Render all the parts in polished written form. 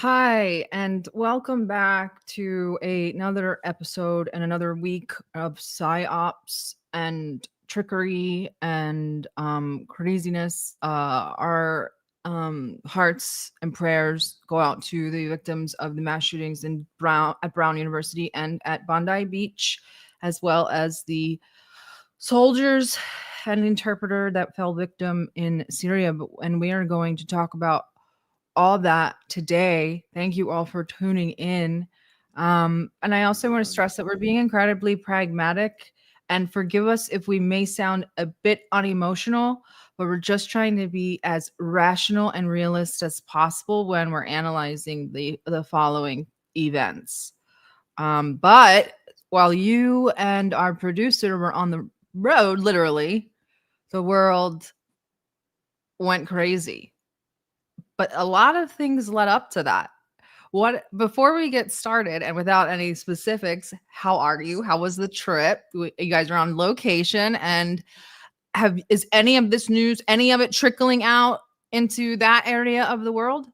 Hi, and welcome back to another episode and another week of psyops and trickery and craziness. Our hearts and prayers go out to the victims of the mass shootings at Brown University and at Bondi Beach, as well as the soldiers and interpreter that fell victim in Syria. And we are going to talk about all that today. Thank you all for tuning in. And I also want to stress that we're being incredibly pragmatic, and forgive us if we may sound a bit unemotional, but we're just trying to be as rational and realist as possible when we're analyzing the following events. But while you and our producer were on the road, literally, the world went crazy. But a lot of things led up to that. Before we get started, and without any specifics, how are you? How was the trip? You guys are on location, and is any of this news, any of it trickling out into that area of the world?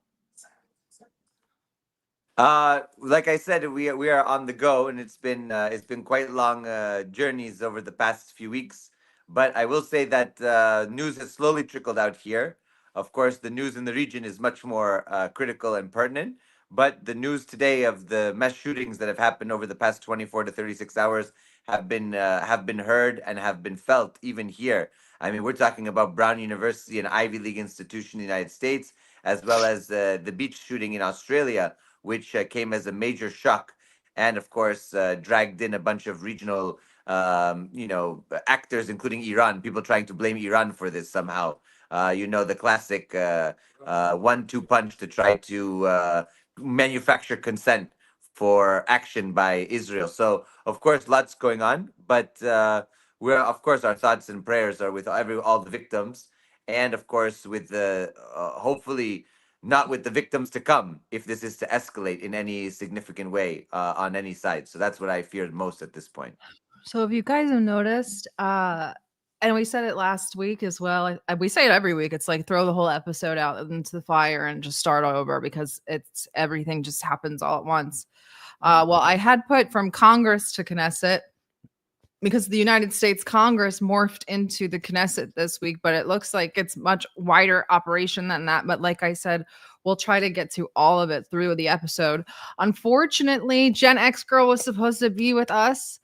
Like I said, we are on the go, and it's been quite long journeys over the past few weeks. But I will say that news has slowly trickled out here. Of course, the news in the region is much more critical and pertinent. But the news today of the mass shootings that have happened over the past 24 to 36 hours have been heard and have been felt even here. I mean, we're talking about Brown University, an Ivy League institution in the United States, as well as the beach shooting in Australia, which came as a major shock, and of course dragged in a bunch of regional, actors, including Iran. People trying to blame Iran for this somehow. The classic 1-2 punch to try to manufacture consent for action by Israel. So of course, lots going on, but of course our thoughts and prayers are with all the victims, and of course with the hopefully not with the victims to come if this is to escalate in any significant way on any side. So that's what I feared most at this point. So if you guys have noticed, and we said it last week as well, we say it every week, it's like throw the whole episode out into the fire and just start over, because everything just happens all at once. Well, I had put from Congress to Knesset, because the United States Congress morphed into the Knesset this week, but it looks like it's much wider operation than that. But like I said, we'll try to get to all of it through the episode. Unfortunately, Gen X Girl was supposed to be with us.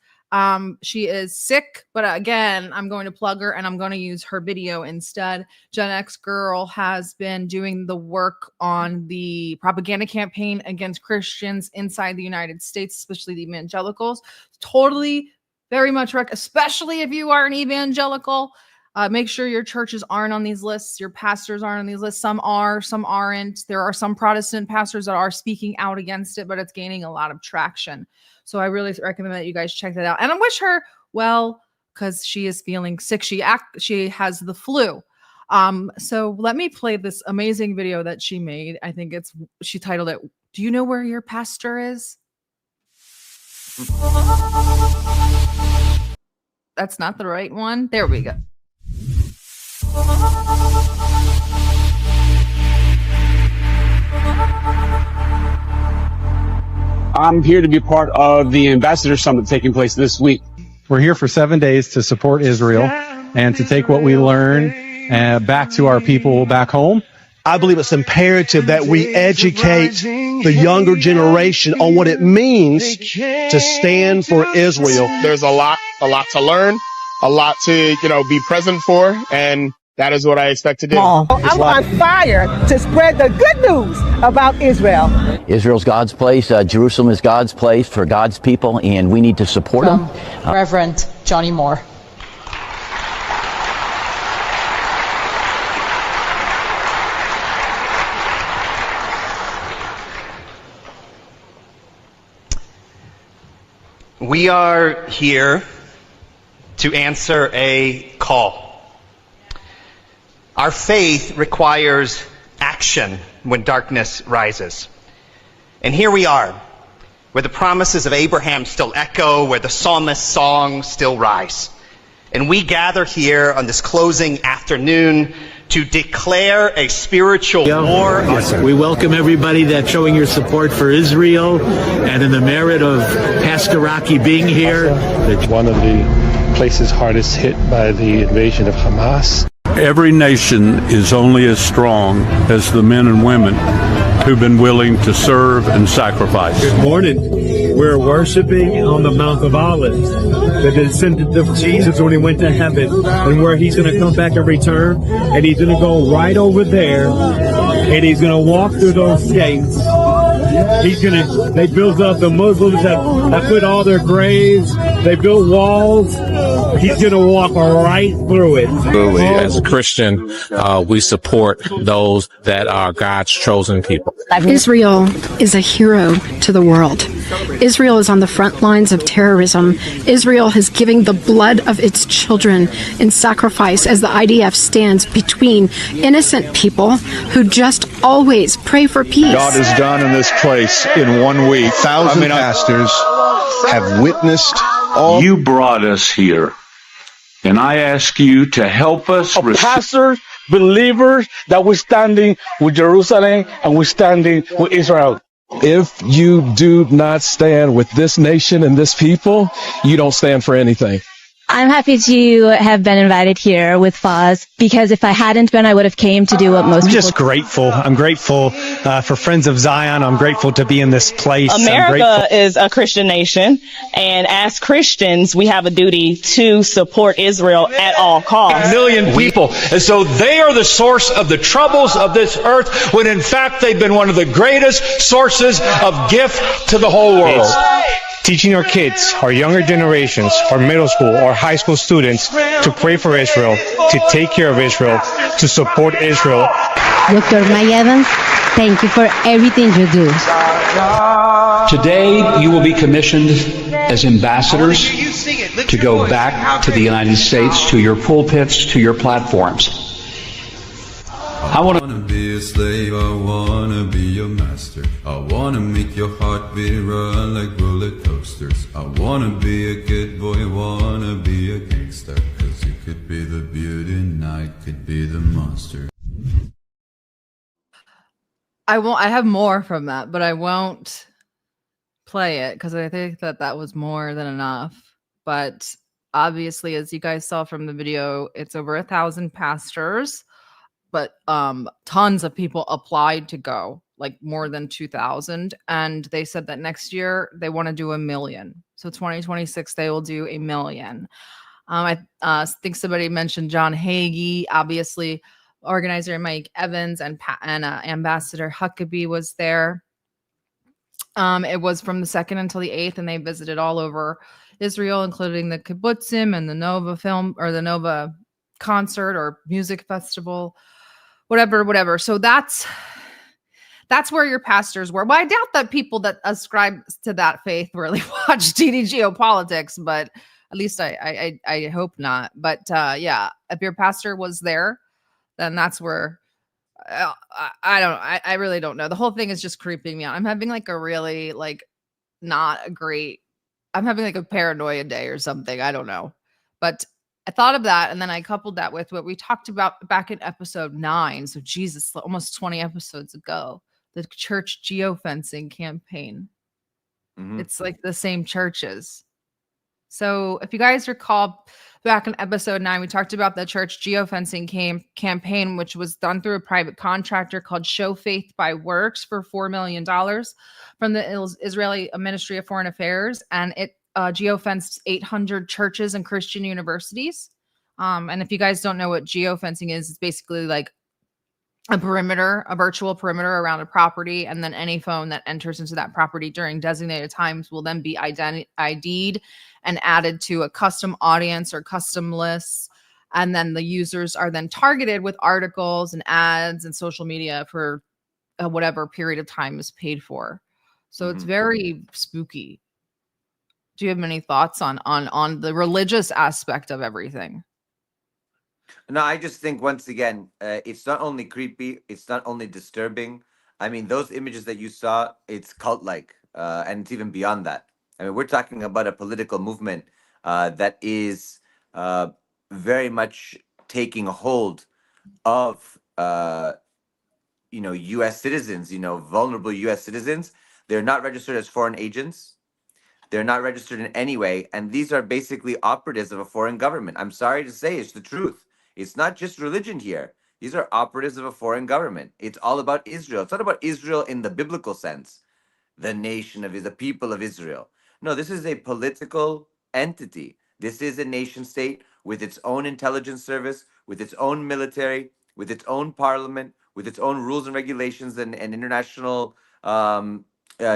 She is sick, but again, I'm going to plug her and I'm going to use her video instead. Gen X Girl has been doing the work on the propaganda campaign against Christians inside the United States, especially the evangelicals. Totally, very much especially if you are an evangelical. Make sure your churches aren't on these lists. Your pastors aren't on these lists. Some are, some aren't. There are some Protestant pastors that are speaking out against it, but it's gaining a lot of traction. So I really recommend that you guys check that out. And I wish her well, because she is feeling sick. She has the flu. So let me play this amazing video that she made. I think she titled it, "Do you know where your pastor is?" That's not the right one. There we go. I'm here to be part of the Ambassador Summit taking place this week. We're here for 7 days to support Israel and to take what we learn back to our people back home. I believe it's imperative that we educate the younger generation on what it means to stand for Israel. There's a lot to learn, a lot to, be present for, and that is what I expect to do. I'm on fire to spread the good news about Israel. Israel's God's place. Jerusalem is God's place for God's people, and we need to support them. Reverend Johnny Moore. We are here to answer a call. Our faith requires action when darkness rises. And here we are, where the promises of Abraham still echo, where the psalmist's songs still rise. And we gather here on this closing afternoon to declare a spiritual war. Yes, we welcome everybody that's showing your support for Israel, and in the merit of Pastor Rocky being here. One of the places hardest hit by the invasion of Hamas. Every nation is only as strong as the men and women who've been willing to serve and sacrifice. Good morning. We're worshiping on the Mount of Olives, the descendant of Jesus when he went to heaven, and where he's going to come back and return, and he's going to go right over there, and he's going to walk through those gates. They built up, the Muslims have put all their graves, they built walls. He's going to walk right through it. As a Christian, we support those that are God's chosen people. Israel is a hero to the world. Israel is on the front lines of terrorism. Israel is giving the blood of its children in sacrifice as the IDF stands between innocent people who just always pray for peace. God has done in this place in 1 week. Pastors have witnessed all. You brought us here, and I ask you to help us. Pastors, believers, that we're standing with Jerusalem and we're standing with Israel. If you do not stand with this nation and this people, you don't stand for anything. I'm happy to have been invited here with Foz, because if I hadn't been, I would have came to do what most people. I'm just grateful. I'm grateful for Friends of Zion. I'm grateful to be in this place. America is a Christian nation, and as Christians, we have a duty to support Israel at all costs. A million people, and so they are the source of the troubles of this earth, when in fact they've been one of the greatest sources of gift to the whole world. Teaching our kids, our younger generations, our middle school or high school students to pray for Israel, to take care of Israel, to support Israel. Dr. Maya Evans, thank you for everything you do. Today, you will be commissioned as ambassadors to go back to the United States, to your pulpits, to your platforms. I wanna be a slave, I wanna be your master. I wanna make your heartbeat run like roller coasters. I wanna be a good boy, wanna be a gangster. 'Cause you could be the beauty and I could be the monster. I have more from that, but I won't play it because I think that was more than enough. But obviously, as you guys saw from the video, it's over 1,000 pastors. But tons of people applied to go, like more than 2,000. And they said that next year they want to do 1 million. So 2026, they will do 1 million. I think somebody mentioned John Hagee, obviously organizer Mike Evans and Ambassador Huckabee was there. It was from the 2nd until the 8th, and they visited all over Israel, including the kibbutzim and the Nova film or the Nova concert or music festival. Whatever. So that's where your pastors were. Well, I doubt that people that ascribe to that faith really watch TD Geopolitics, but at least I hope not. But yeah, if your pastor was there, then that's where I really don't know. The whole thing is just creeping me out. I'm having like a really I'm having like a paranoia day or something. I don't know. But I thought of that, and then I coupled that with what we talked about back in episode 9. So Jesus, almost 20 episodes ago, the church geofencing campaign. Mm-hmm. It's like the same churches. So if you guys recall back in episode 9, we talked about the church geofencing campaign, which was done through a private contractor called Show Faith by Works for $4 million from the Israeli Ministry of Foreign Affairs. And it geofenced 800 churches and Christian universities. And if you guys don't know what geofencing is, it's basically like a virtual perimeter around a property. And then any phone that enters into that property during designated times will then be ID'd and added to a custom audience or custom lists. And then the users are then targeted with articles and ads and social media for whatever period of time is paid for. So it's very spooky. Do you have any thoughts on the religious aspect of everything? No, I just think once again, it's not only creepy, it's not only disturbing. I mean, those images that you saw, it's cult-like, and it's even beyond that. I mean, we're talking about a political movement that is very much taking hold of U.S. citizens, vulnerable U.S. citizens. They're not registered as foreign agents. They're not registered in any way, and these are basically operatives of a foreign government. I'm sorry to say, it's the truth. It's not just religion here. These are operatives of a foreign government. It's all about Israel. It's not about Israel in the biblical sense, the nation of the people of Israel. No, this is a political entity. This is a nation state with its own intelligence service, with its own military, with its own parliament, with its own rules and regulations and international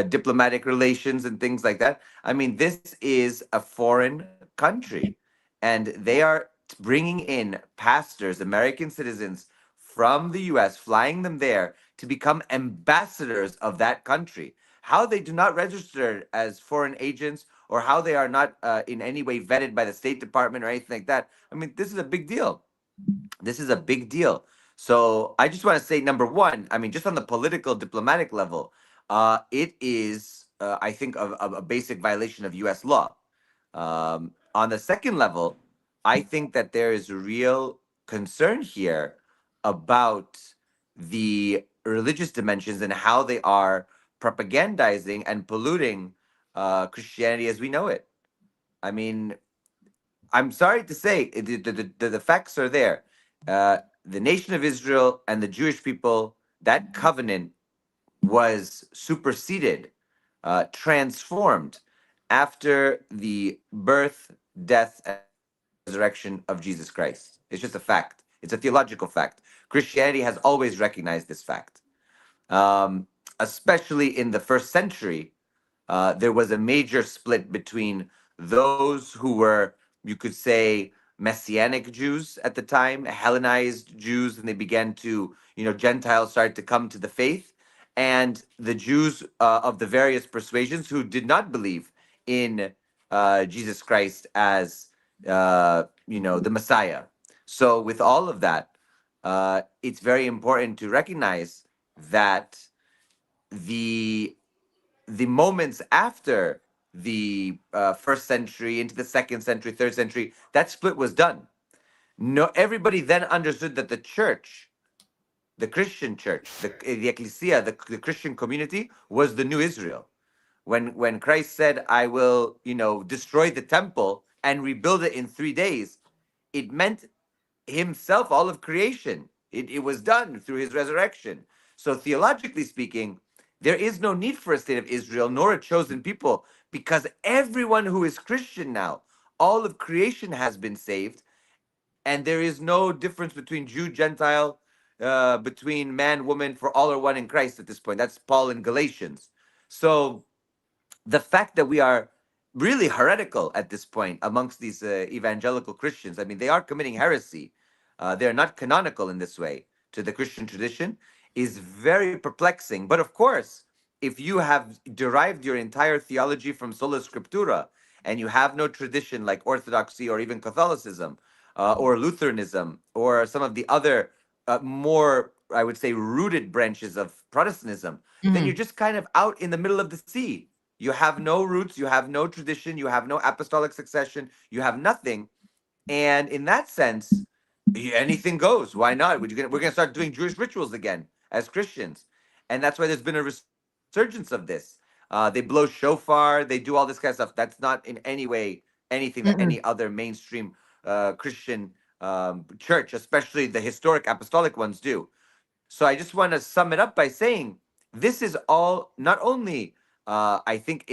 diplomatic relations and things like that. I mean, this is a foreign country, and they are bringing in pastors, American citizens from the US, flying them there to become ambassadors of that country. How they do not register as foreign agents, or how they are not in any way vetted by the State Department or anything like that. I mean, this is a big deal. This is a big deal. So I just want to say, number one, I mean, just on the political diplomatic level, it is, I think, a basic violation of U.S. law. On the second level, I think that there is real concern here about the religious dimensions and how they are propagandizing and polluting Christianity as we know it. I mean, I'm sorry to say, the facts are there. The nation of Israel and the Jewish people, that covenant was superseded, transformed after the birth, death, and resurrection of Jesus Christ. It's just a fact. It's a theological fact. Christianity has always recognized this fact. Especially in the first century, there was a major split between those who were, you could say, Messianic Jews at the time, Hellenized Jews, and they began to, Gentiles started to come to the faith, and the Jews of the various persuasions who did not believe in Jesus Christ as, the Messiah. So with all of that, it's very important to recognize that the moments after the first century into the second century, third century, that split was done. No, everybody then understood that the church, the Christian church, the ecclesia, the Christian community was the new Israel. When Christ said, "I will, destroy the temple and rebuild it in 3 days," it meant himself, all of creation. It was done through his resurrection. So theologically speaking, there is no need for a state of Israel nor a chosen people, because everyone who is Christian now, all of creation has been saved, and there is no difference between Jew, Gentile, between man, woman, for all are one in Christ at this point. That's Paul in Galatians. So the fact that we are really heretical at this point amongst these evangelical Christians, I mean, they are committing heresy. They're not canonical in this way to the Christian tradition, is very perplexing. But of course, if you have derived your entire theology from sola scriptura, and you have no tradition like Orthodoxy or even Catholicism or Lutheranism or some of the other more, I would say, rooted branches of Protestantism, then you're just kind of out in the middle of the sea. You have no roots, you have no tradition, you have no apostolic succession, you have nothing. And in that sense, anything goes. Why not? We're going to start doing Jewish rituals again as Christians. And that's why there's been a resurgence of this. They blow shofar, they do all this kind of stuff. That's not in any way anything that any other mainstream Christian church, especially the historic apostolic ones, do. So I just want to sum it up by saying this is all not only, I think,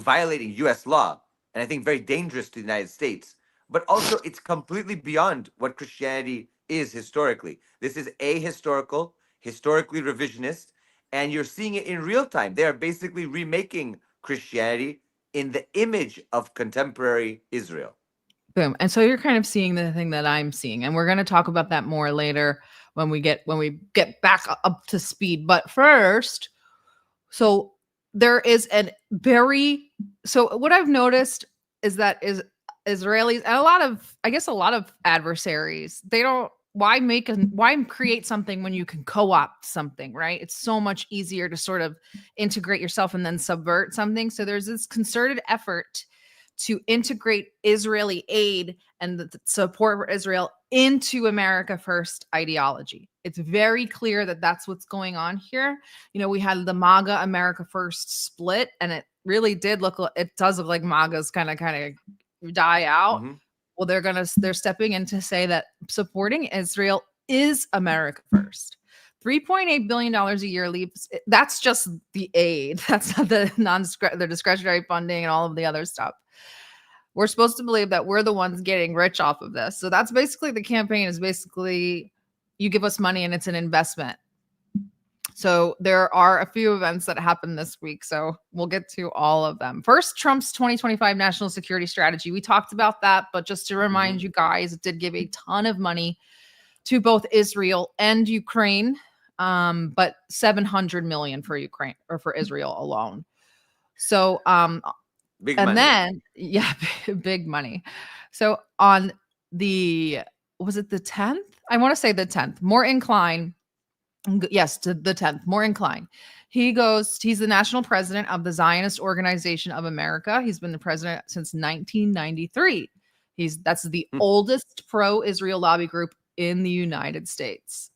violating U.S. law, and I think very dangerous to the United States, but also it's completely beyond what Christianity is historically. This is ahistorical, historically revisionist, and you're seeing it in real time. They are basically remaking Christianity in the image of contemporary Israel. Boom. And so you're kind of seeing the thing that I'm seeing, and we're going to talk about that more later when we get back up to speed. But first, so there is so what I've noticed is that Israelis and a lot of adversaries, they don't, why create something when you can co-opt something, right? It's so much easier to sort of integrate yourself and then subvert something. So there's this concerted effort to integrate Israeli aid and the support for Israel into America First ideology. It's very clear that that's what's going on here. You know, we had the MAGA America First split, and it really did it does look like MAGA's kind of die out. Mm-hmm. Well, they're stepping in to say that supporting Israel is America First. $3.8 billion a year leaves. That's just the aid. That's not the discretionary funding and all of the other stuff. We're supposed to believe that we're the ones getting rich off of this. So that's basically the campaign is basically you give us money and it's an investment. So there are a few events that happened this week. So we'll get to all of them. First, Trump's 2025 national security strategy. We talked about that, but just to remind you guys, it did give a ton of money to both Israel and Ukraine. But 700 million for Ukraine or for Israel alone. So, big and money. then, yeah, big money. So on was it the 10th? I want to say the 10th, more incline. Yes, to the 10th, more incline. He's the national president of the Zionist Organization of America. He's been the president since 1993. That's the oldest pro-Israel lobby group in the United States.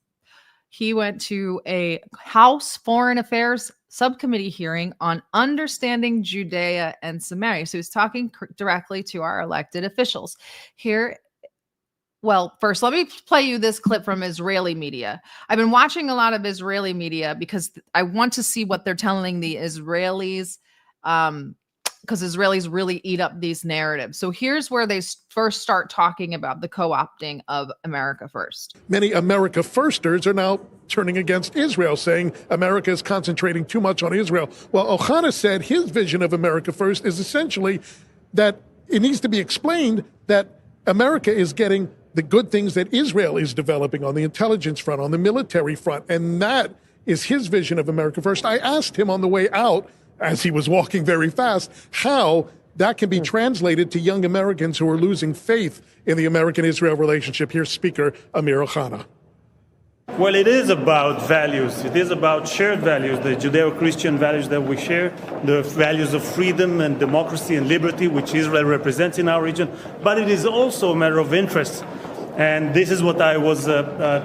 He went to a House Foreign Affairs subcommittee hearing on understanding Judea and Samaria. So he's talking directly to our elected officials. First, let me play you this clip from Israeli media. I've been watching a lot of Israeli media because I want to see what they're telling the Israelis, because Israelis really eat up these narratives. So here's where they first start talking about the co-opting of America First. Many America Firsters are now turning against Israel, saying America is concentrating too much on Israel. Well, Ohana said his vision of America First is essentially that it needs to be explained that America is getting the good things that Israel is developing on the intelligence front, on the military front, and that is his vision of America First. I asked him on the way out, as he was walking very fast, how that can be translated to young Americans who are losing faith in the American-Israel relationship. Here's Speaker Amir Ohana. Well, it is about values. It is about shared values, the Judeo-Christian values that we share, the values of freedom and democracy and liberty, which Israel represents in our region. But it is also a matter of interest. And this is what I was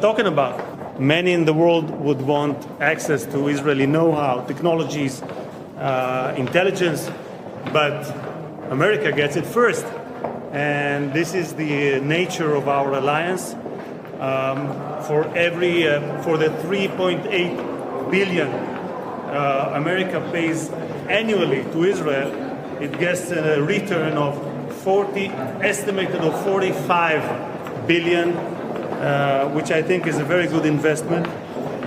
talking about. Many in the world would want access to Israeli know-how, technologies, intelligence, but America gets it first. And this is the nature of our alliance. For the 3.8 billion America pays annually to Israel, it gets a return of estimated of 45 billion, which I think is a very good investment.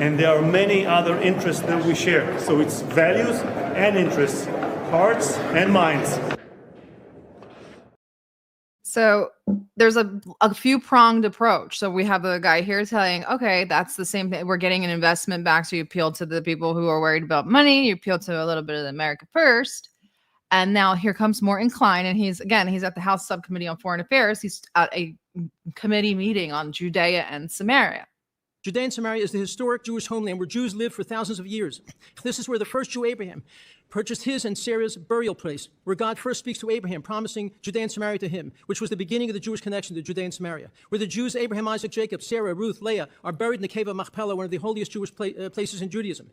And there are many other interests that we share. So it's values and interests, hearts and minds. So there's a few-pronged approach. So we have the guy here saying, okay, that's the same thing. We're getting an investment back. So you appeal to the people who are worried about money. You appeal to a little bit of the America First. And now here comes more incline. And he's at the House Subcommittee on Foreign Affairs. He's at a committee meeting on Judea and Samaria. Judea and Samaria is the historic Jewish homeland where Jews lived for thousands of years. This is where the first Jew, Abraham, purchased his and Sarah's burial place, where God first speaks to Abraham, promising Judea and Samaria to him, which was the beginning of the Jewish connection to Judea and Samaria, where the Jews, Abraham, Isaac, Jacob, Sarah, Ruth, Leah, are buried in the cave of Machpelah, one of the holiest Jewish places in Judaism.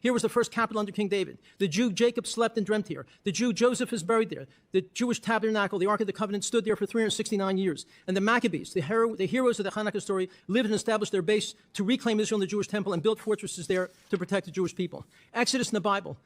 Here was the first capital under King David. The Jew Jacob slept and dreamt here. The Jew Joseph is buried there. The Jewish tabernacle, the Ark of the Covenant, stood there for 369 years. And the Maccabees, the heroes of the Hanukkah story, lived and established their base to reclaim Israel and the Jewish temple and built fortresses there to protect the Jewish people. Exodus in the Bible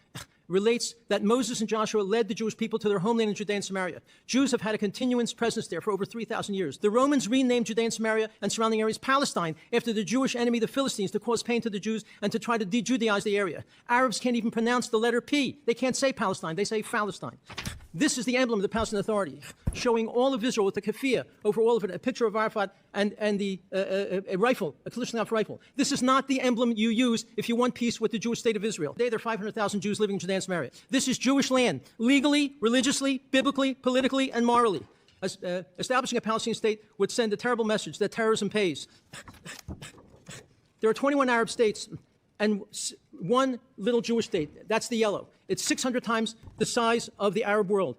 relates that Moses and Joshua led the Jewish people to their homeland in Judea and Samaria. Jews have had a continuous presence there for over 3,000 years. The Romans renamed Judea and Samaria and surrounding areas Palestine after the Jewish enemy, the Philistines, to cause pain to the Jews and to try to de-Judaize the area. Arabs can't even pronounce the letter P. They can't say Palestine. They say Philistine. This is the emblem of the Palestinian Authority, showing all of Israel with the keffiyeh over all of it, a picture of Arafat and a rifle, a Kalashnikov rifle. This is not the emblem you use if you want peace with the Jewish state of Israel. Today, there are 500,000 Jews living in Judea and Samaria. This is Jewish land, legally, religiously, biblically, politically, and morally. Establishing a Palestinian state would send a terrible message that terrorism pays. There are 21 Arab states and one little Jewish state. That's the yellow. It's 600 times the size of the Arab world.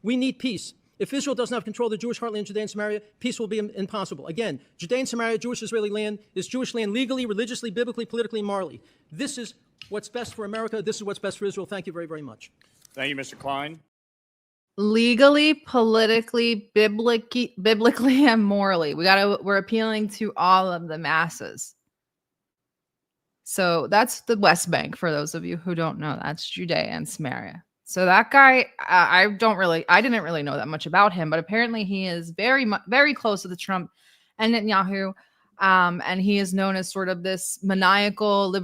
We need peace. If Israel doesn't have control of the Jewish heartland, Judea and Samaria, peace will be impossible. Again, Judea and Samaria, Jewish Israeli land, is Jewish land legally, religiously, biblically, politically, and morally. This is what's best for America. This is what's best for Israel. Thank you very, very much. Thank you, Mr. Klein. Legally, politically, biblically, and morally. We're appealing to all of the masses. So that's the West Bank, for those of you who don't know. That's Judea and Samaria. So that guy, I didn't really know that much about him, but apparently he is very close to the Trump and Netanyahu. And he is known as sort of this maniacal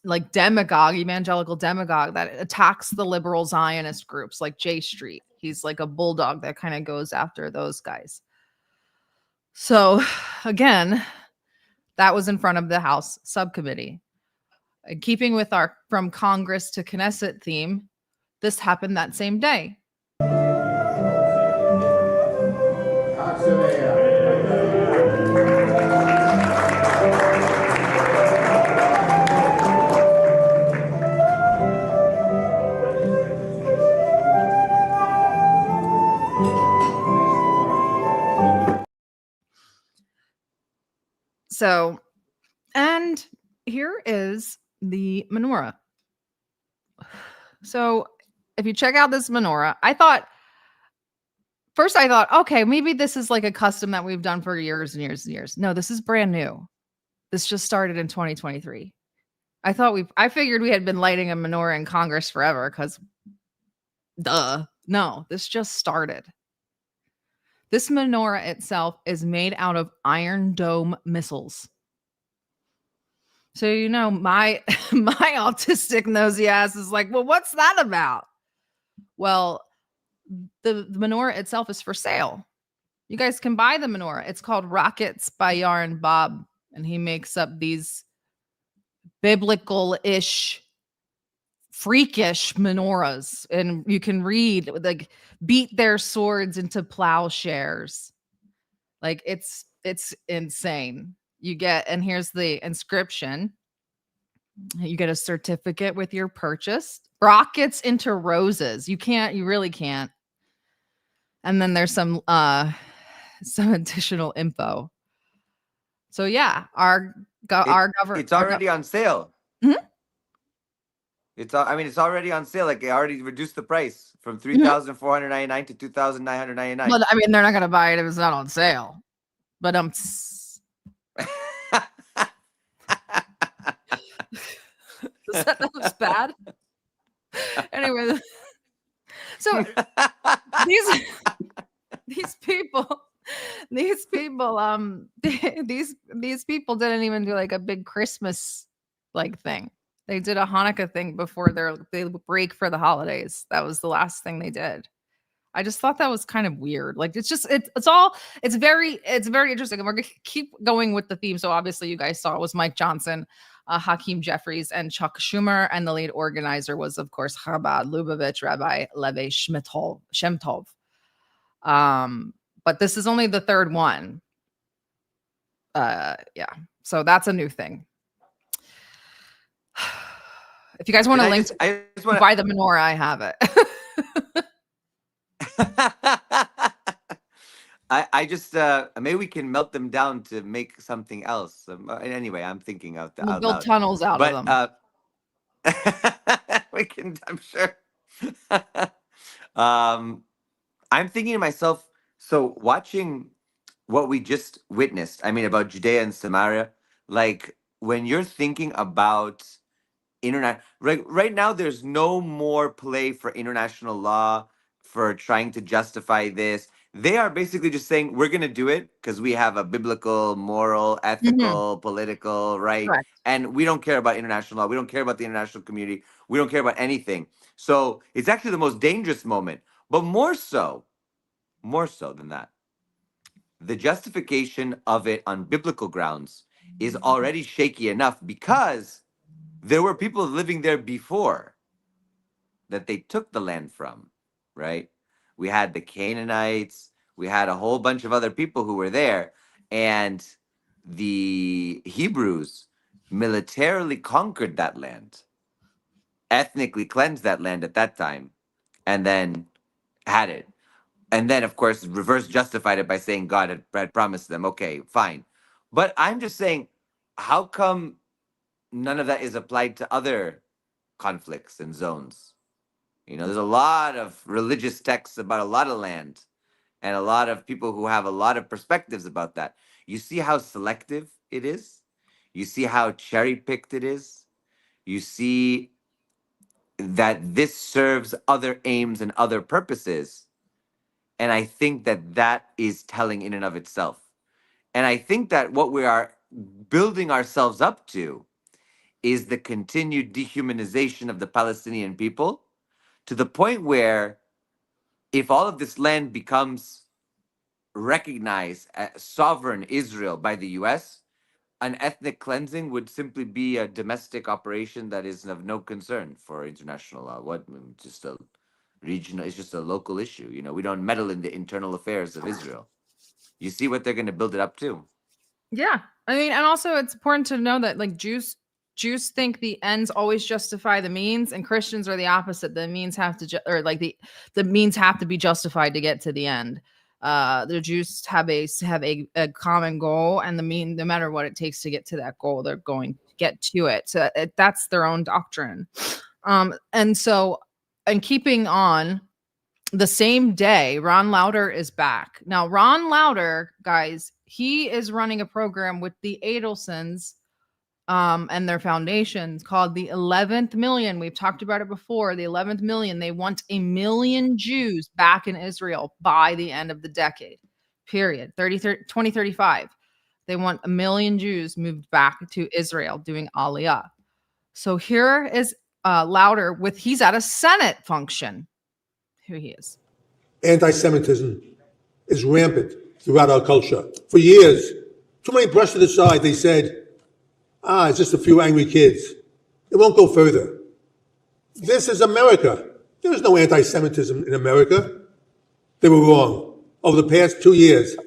like demagogue, evangelical demagogue that attacks the liberal Zionist groups like J Street. He's like a bulldog that kind of goes after those guys. So again, that was in front of the House subcommittee. Keeping with our from Congress to Knesset theme, this happened that same day. So, and here is the menorah. So, if you check out this menorah, I thought, okay, maybe this is like a custom that we've done for years and years and years. No, this is brand new. This just started in 2023. I figured we had been lighting a menorah in Congress forever because, duh. No, this just started. This menorah itself is made out of Iron Dome missiles. So, you know, my autistic nosy ass is like, well, what's that about? Well, the menorah itself is for sale. You guys can buy the menorah. It's called Rockets by Yarn Bob. And he makes up these biblical-ish, freakish menorahs. And you can read, like, beat their swords into plowshares. Like, it's insane. You get, and here's the inscription. You get a certificate with your purchase. Rockets into roses. You really can't. And then there's some additional info. So yeah, our government. It's already on sale. Mm-hmm. It's already on sale. Like, they already reduced the price from $3,499 to $2,999. Well, I mean, they're not gonna buy it if it's not on sale. But that was bad. Anyway, so these people didn't even do like a big Christmas like thing. They did a Hanukkah thing before they break for the holidays. That was the last thing they did. I just thought that was kind of weird. Like, it's very interesting. And we're gonna keep going with the theme. So obviously you guys saw it was Mike Johnson, Hakeem Jeffries, and Chuck Schumer. And the lead organizer was, of course, Chabad Lubavitch, Rabbi Levi Shem Tov. But this is only the third one. Yeah. So that's a new thing. If you guys want to link buy the menorah, I have it. I just maybe we can melt them down to make something else. Anyway, I'm thinking out we'll build tunnels out of them. We can, I'm sure. I'm thinking to myself, so watching what we just witnessed, I mean, about Judea and Samaria, like, when you're thinking about right now, there's no more play for international law for trying to justify this. They are basically just saying, we're going to do it because we have a biblical, moral, ethical, political right. Correct. And we don't care about international law. We don't care about the international community. We don't care about anything. So it's actually the most dangerous moment. But more so than that, the justification of it on biblical grounds is already shaky enough because there were people living there before that they took the land from, right? We had the Canaanites. We had a whole bunch of other people who were there. And the Hebrews militarily conquered that land, ethnically cleansed that land at that time, and then had it. And then, of course, reverse justified it by saying God had promised them. Okay, fine. But I'm just saying, how come none of that is applied to other conflicts and zones? There's a lot of religious texts about a lot of land and a lot of people who have a lot of perspectives about that. You see how selective it is? You see how cherry picked it is? You see that this serves other aims and other purposes. And I think that that is telling in and of itself. And I think that what we are building ourselves up to is the continued dehumanization of the Palestinian people, to the point where if all of this land becomes recognized as sovereign Israel by the US, an ethnic cleansing would simply be a domestic operation that is of no concern for international law. Just a regional, it's just a local issue. We don't meddle in the internal affairs of Israel. You see what they're going to build it up to. Yeah. I mean, and also it's important to know that like Jews think the ends always justify the means, and Christians are the opposite. The means have to the means have to be justified to get to the end. The Jews have a common goal, and no matter what it takes to get to that goal, they're going to get to it. So that's their own doctrine. And keeping on, the same day, Ron Lauder is back. Now, Ron Lauder, guys, he is running a program with the Adelsons and their foundations called the 11th Million. We've talked about it before. The 11th Million. They want 1 million Jews back in Israel by the end of the decade, period. 2035. They want 1 million Jews moved back to Israel doing Aliyah. So here is Lauder he's at a Senate function. Here he is. Anti-Semitism is rampant throughout our culture. For years, too many brushed it aside. They said, it's just a few angry kids. It won't go further. This is America. There is no anti-Semitism in America. They were wrong. Over the past 2 years,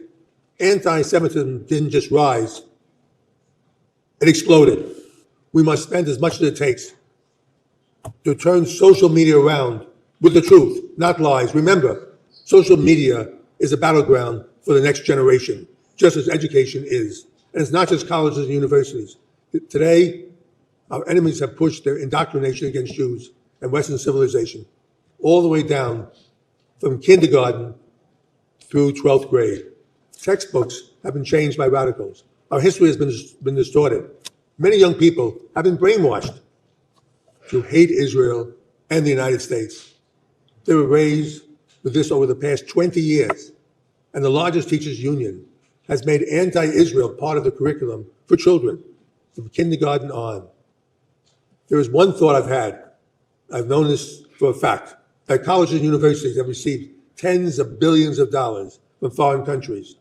anti-Semitism didn't just rise. It exploded. We must spend as much as it takes to turn social media around with the truth, not lies. Remember, social media is a battleground for the next generation, just as education is. And it's not just colleges and universities. Today, our enemies have pushed their indoctrination against Jews and Western civilization all the way down from kindergarten through 12th grade. Textbooks have been changed by radicals. Our history has been distorted. Many young people have been brainwashed to hate Israel and the United States. They were raised with this over the past 20 years, and the largest teachers union has made anti-Israel part of the curriculum for children from kindergarten on. There is one thought I've known this for a fact, that colleges and universities have received tens of billions of dollars from foreign countries.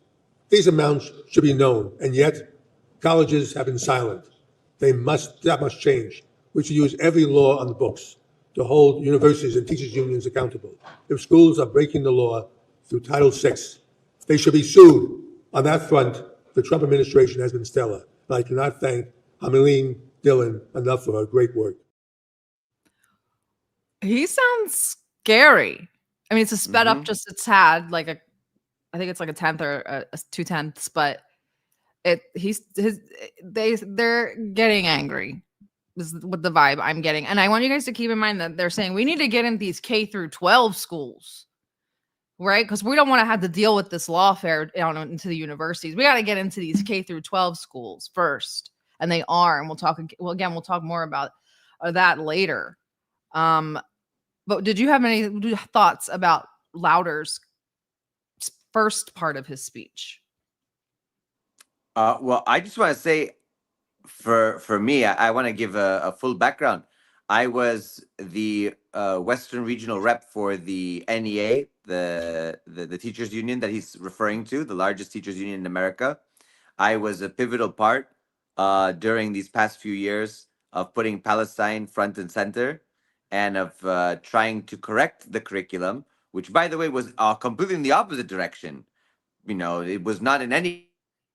These amounts should be known, and yet colleges have been silent. That must change. We should use every law on the books to hold universities and teachers unions accountable. If schools are breaking the law through Title VI, they should be sued. On that front, the Trump administration has been stellar, and I cannot thank Hamelin Dillon enough for her great work. He sounds scary. I mean, it's a sped up just a tad, I think it's like a 10th or a 2/10, but they're getting angry. This is what the vibe I'm getting. And I want you guys to keep in mind that they're saying we need to get in these K through 12 schools, right? Because we don't want to have to deal with this lawfare into the universities. We got to get into these K through 12 schools first. And they are. And we'll talk more about that later. But did you have any thoughts about Lauder's first part of his speech? Well, I just want to say, for me, I want to give a full background. I was the Western regional rep for the NEA, the teachers union that he's referring to, the largest teachers union in America. I was a pivotal part during these past few years of putting Palestine front and center, and of trying to correct the curriculum, which, by the way, was completely in the opposite direction. It was not in any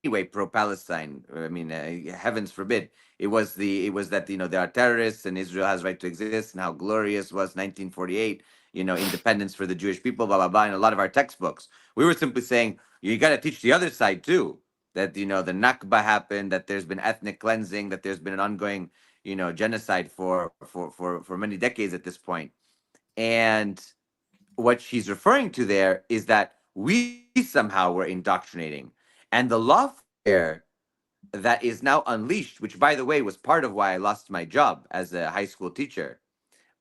way pro-Palestine. I mean, heavens forbid. It was that there are terrorists and Israel has right to exist, and how glorious was 1948. independence for the Jewish people, blah, blah, blah, in a lot of our textbooks. We were simply saying, you got to teach the other side too, that, the Nakba happened, that there's been ethnic cleansing, that there's been an ongoing, genocide for many decades at this point. And what she's referring to there is that we somehow were indoctrinating. And the lawfare that is now unleashed, which, by the way, was part of why I lost my job as a high school teacher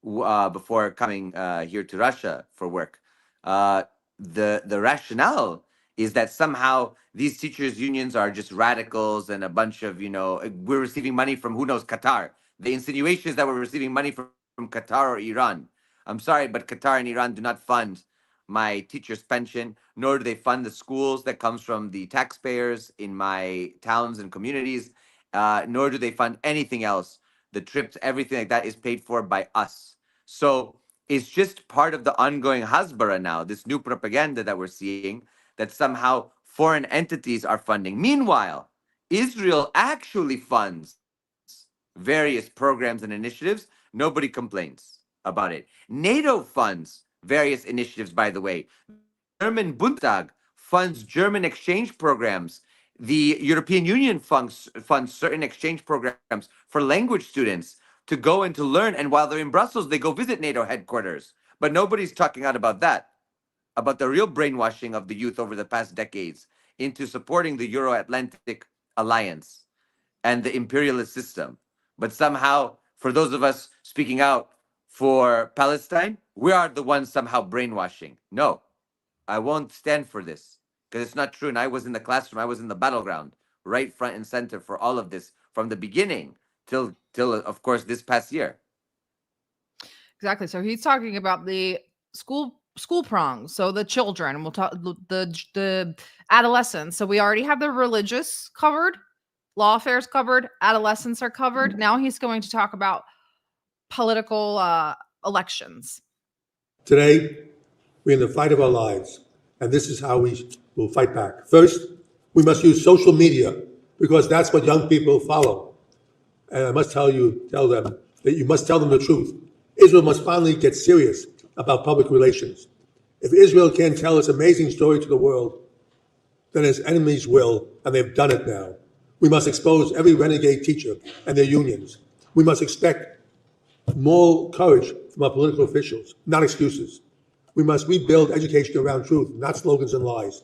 before coming here to Russia for work. The rationale is that somehow these teachers' unions are just radicals and a bunch of, we're receiving money from who knows, Qatar. The insinuation is that we're receiving money from Qatar or Iran. I'm sorry, but Qatar and Iran do not fund my teacher's pension, nor do they fund the schools that comes from the taxpayers in my towns and communities, nor do they fund anything else. The trips, everything like that is paid for by us. So it's just part of the ongoing hasbara now, this new propaganda that we're seeing, that somehow foreign entities are funding. Meanwhile, Israel actually funds various programs and initiatives. Nobody complains about it. NATO funds various initiatives, by the way. German Bundestag funds German exchange programs. The European Union funds certain exchange programs for language students to go and to learn. And while they're in Brussels, they go visit NATO headquarters. But nobody's talking out about that, about the real brainwashing of the youth over the past decades into supporting the Euro-Atlantic alliance and the imperialist system. But somehow, for those of us speaking out for Palestine, we are the ones somehow brainwashing. No, I won't stand for this because it's not true. And I was in the classroom, I was in the battleground, right front and center for all of this from the beginning till of course this past year. Exactly. So he's talking about the school prongs. So the children, we'll talk the adolescents. So we already have the religious covered, law affairs covered, adolescents are covered. Now he's going to talk about political elections. Today, we're in the fight of our lives, and this is how we will fight back. First, we must use social media because that's what young people follow. And I must tell them that you must tell them the truth. Israel must finally get serious about public relations. If Israel can't tell its amazing story to the world, then its enemies will, and they've done it now. We must expose every renegade teacher and their unions. We must expect moral courage from our political officials, not excuses. We must rebuild education around truth, not slogans and lies.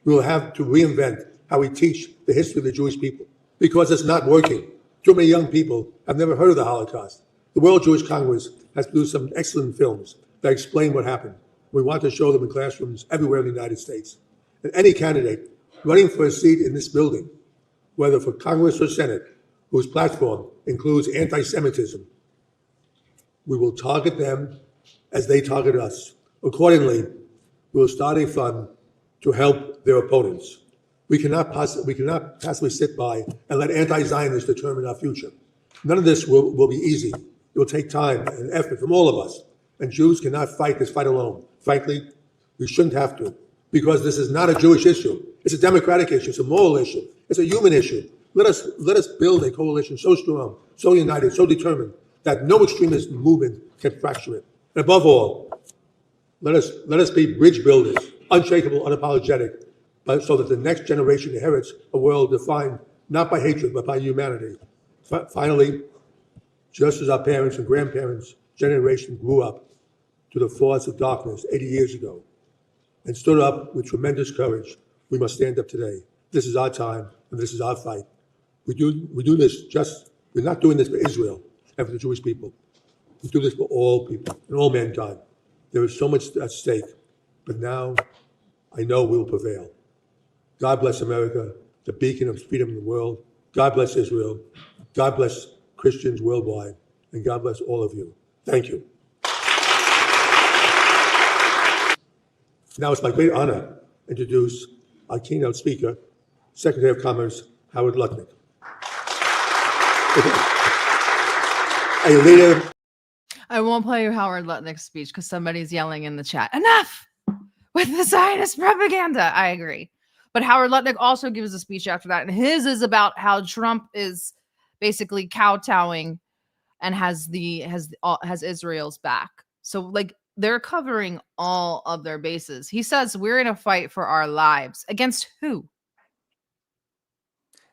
We will have to reinvent how we teach the history of the Jewish people because it's not working. Too many young people have never heard of the Holocaust. The World Jewish Congress has produced some excellent films that explain what happened. We want to show them in classrooms everywhere in the United States. And any candidate running for a seat in this building, whether for Congress or Senate, whose platform includes anti-Semitism, we will target them as they target us. Accordingly, we will start a fund to help their opponents. We cannot possibly sit by and let anti-Zionists determine our future. None of this will be easy. It will take time and effort from all of us. And Jews cannot fight this fight alone. Frankly, we shouldn't have to, because this is not a Jewish issue. It's a democratic issue. It's a moral issue. It's a human issue. Let us build a coalition so strong, so united, so determined that no extremist movement can fracture it. And above all, let us be bridge builders, unshakable, unapologetic, but so that the next generation inherits a world defined not by hatred, but by humanity. Finally, just as our parents and grandparents' generation grew up to the force of darkness 80 years ago and stood up with tremendous courage, we must stand up today. This is our time, and this is our fight. We do this we're not doing this for Israel and for the Jewish people. We do this for all people and all mankind. There is so much at stake, but now I know we will prevail. God bless America, the beacon of freedom in the world. God bless Israel. God bless Christians worldwide. And God bless all of you. Thank you. Now it's my great honor to introduce our keynote speaker, Secretary of Commerce, Howard Lutnick. A leader. I won't play you Howard Lutnick's speech because somebody's yelling in the chat. Enough with the Zionist propaganda. I agree. But Howard Lutnick also gives a speech after that. And his is about how Trump is basically kowtowing and has Israel's back. So like they're covering all of their bases. He says we're in a fight for our lives. Against who?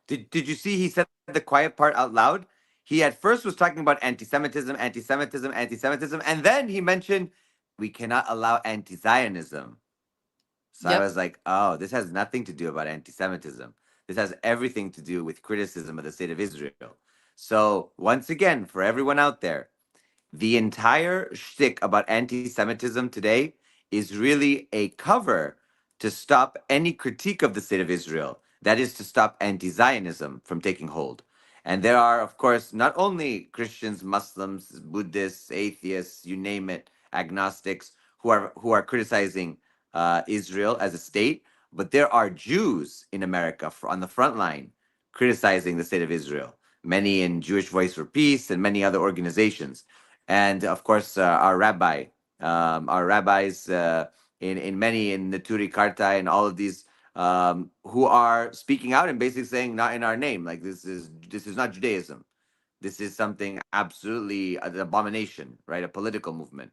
Did you see he said the quiet part out loud? He at first was talking about anti-Semitism, anti-Semitism, anti-Semitism, and then he mentioned we cannot allow anti-Zionism. So I was like, oh, this has nothing to do about anti-Semitism. This has everything to do with criticism of the state of Israel. So once again, for everyone out there, the entire shtick about anti-Semitism today is really a cover to stop any critique of the state of Israel. That is to stop anti-Zionism from taking hold. And there are, of course, not only Christians, Muslims, Buddhists, atheists, you name it, agnostics, who are criticizing Israel as a state, but there are Jews in America on the front line criticizing the state of Israel. Many in Jewish Voice for Peace and many other organizations, and of course our rabbis in many in Neturei Karta and all of these who are speaking out and basically saying not in our name, like this is not Judaism, this is something absolutely an abomination, right? A political movement.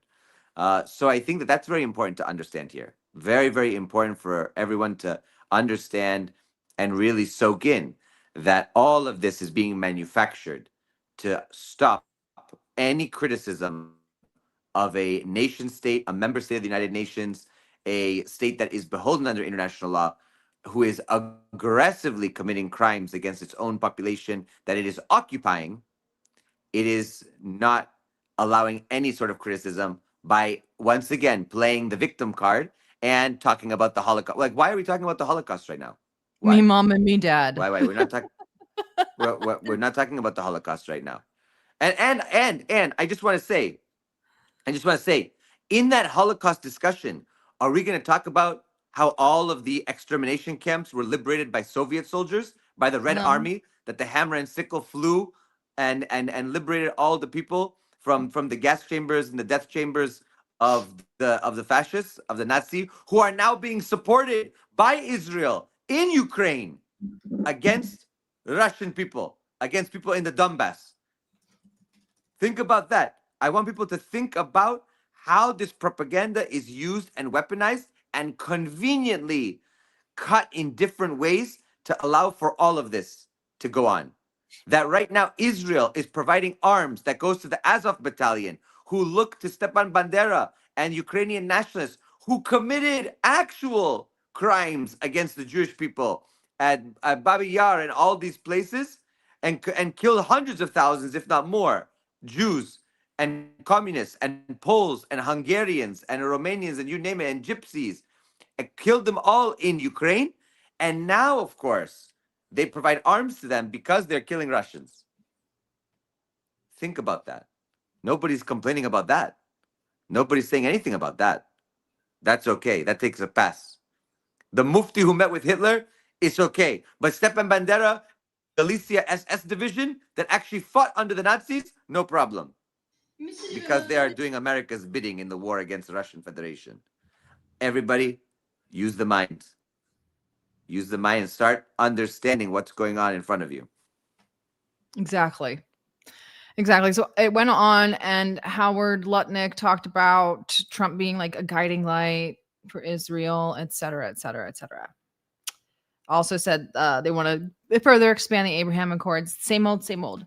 So I think that that's very important to understand here. Very, very important for everyone to understand and really soak in that all of this is being manufactured to stop any criticism of a nation state, a member state of the United Nations, a state that is beholden under international law, who is aggressively committing crimes against its own population that it is occupying. It is not allowing any sort of criticism by, once again, playing the victim card and talking about the Holocaust. Like, why are we talking about the Holocaust right now? Why? Me mom and me dad. Why? We're not talking. we're not talking about the Holocaust right now. And I just want to say, in that Holocaust discussion, are we going to talk about how all of the extermination camps were liberated by Soviet soldiers, by the Red Army, that the hammer and sickle flew and liberated all the people from the gas chambers and the death chambers of the fascists, of the Nazi, who are now being supported by Israel in Ukraine against Russian people, against people in the Donbass? Think about that. I want people to think about how this propaganda is used and weaponized and conveniently cut in different ways to allow for all of this to go on. That right now Israel is providing arms that goes to the Azov battalion, who look to Stepan Bandera and Ukrainian nationalists who committed actual crimes against the Jewish people at Babi Yar and all these places, and killed hundreds of thousands, if not more, Jews and communists and Poles and Hungarians and Romanians and you name it, and gypsies, and killed them all in Ukraine. And now, of course, they provide arms to them because they're killing Russians. Think about that. Nobody's complaining about that. Nobody's saying anything about that. That's okay. That takes a pass. The Mufti who met with Hitler, it's okay. But Stepan Bandera, Galicia SS division that actually fought under the Nazis, no problem. Because they are doing America's bidding in the war against the Russian Federation. Everybody, use the mind. Use the mind and start understanding what's going on in front of you. Exactly. So it went on, and Howard Lutnick talked about Trump being like a guiding light for Israel, et cetera, et cetera, et cetera. Also said they want to further expand the Abraham Accords. Same old, same old.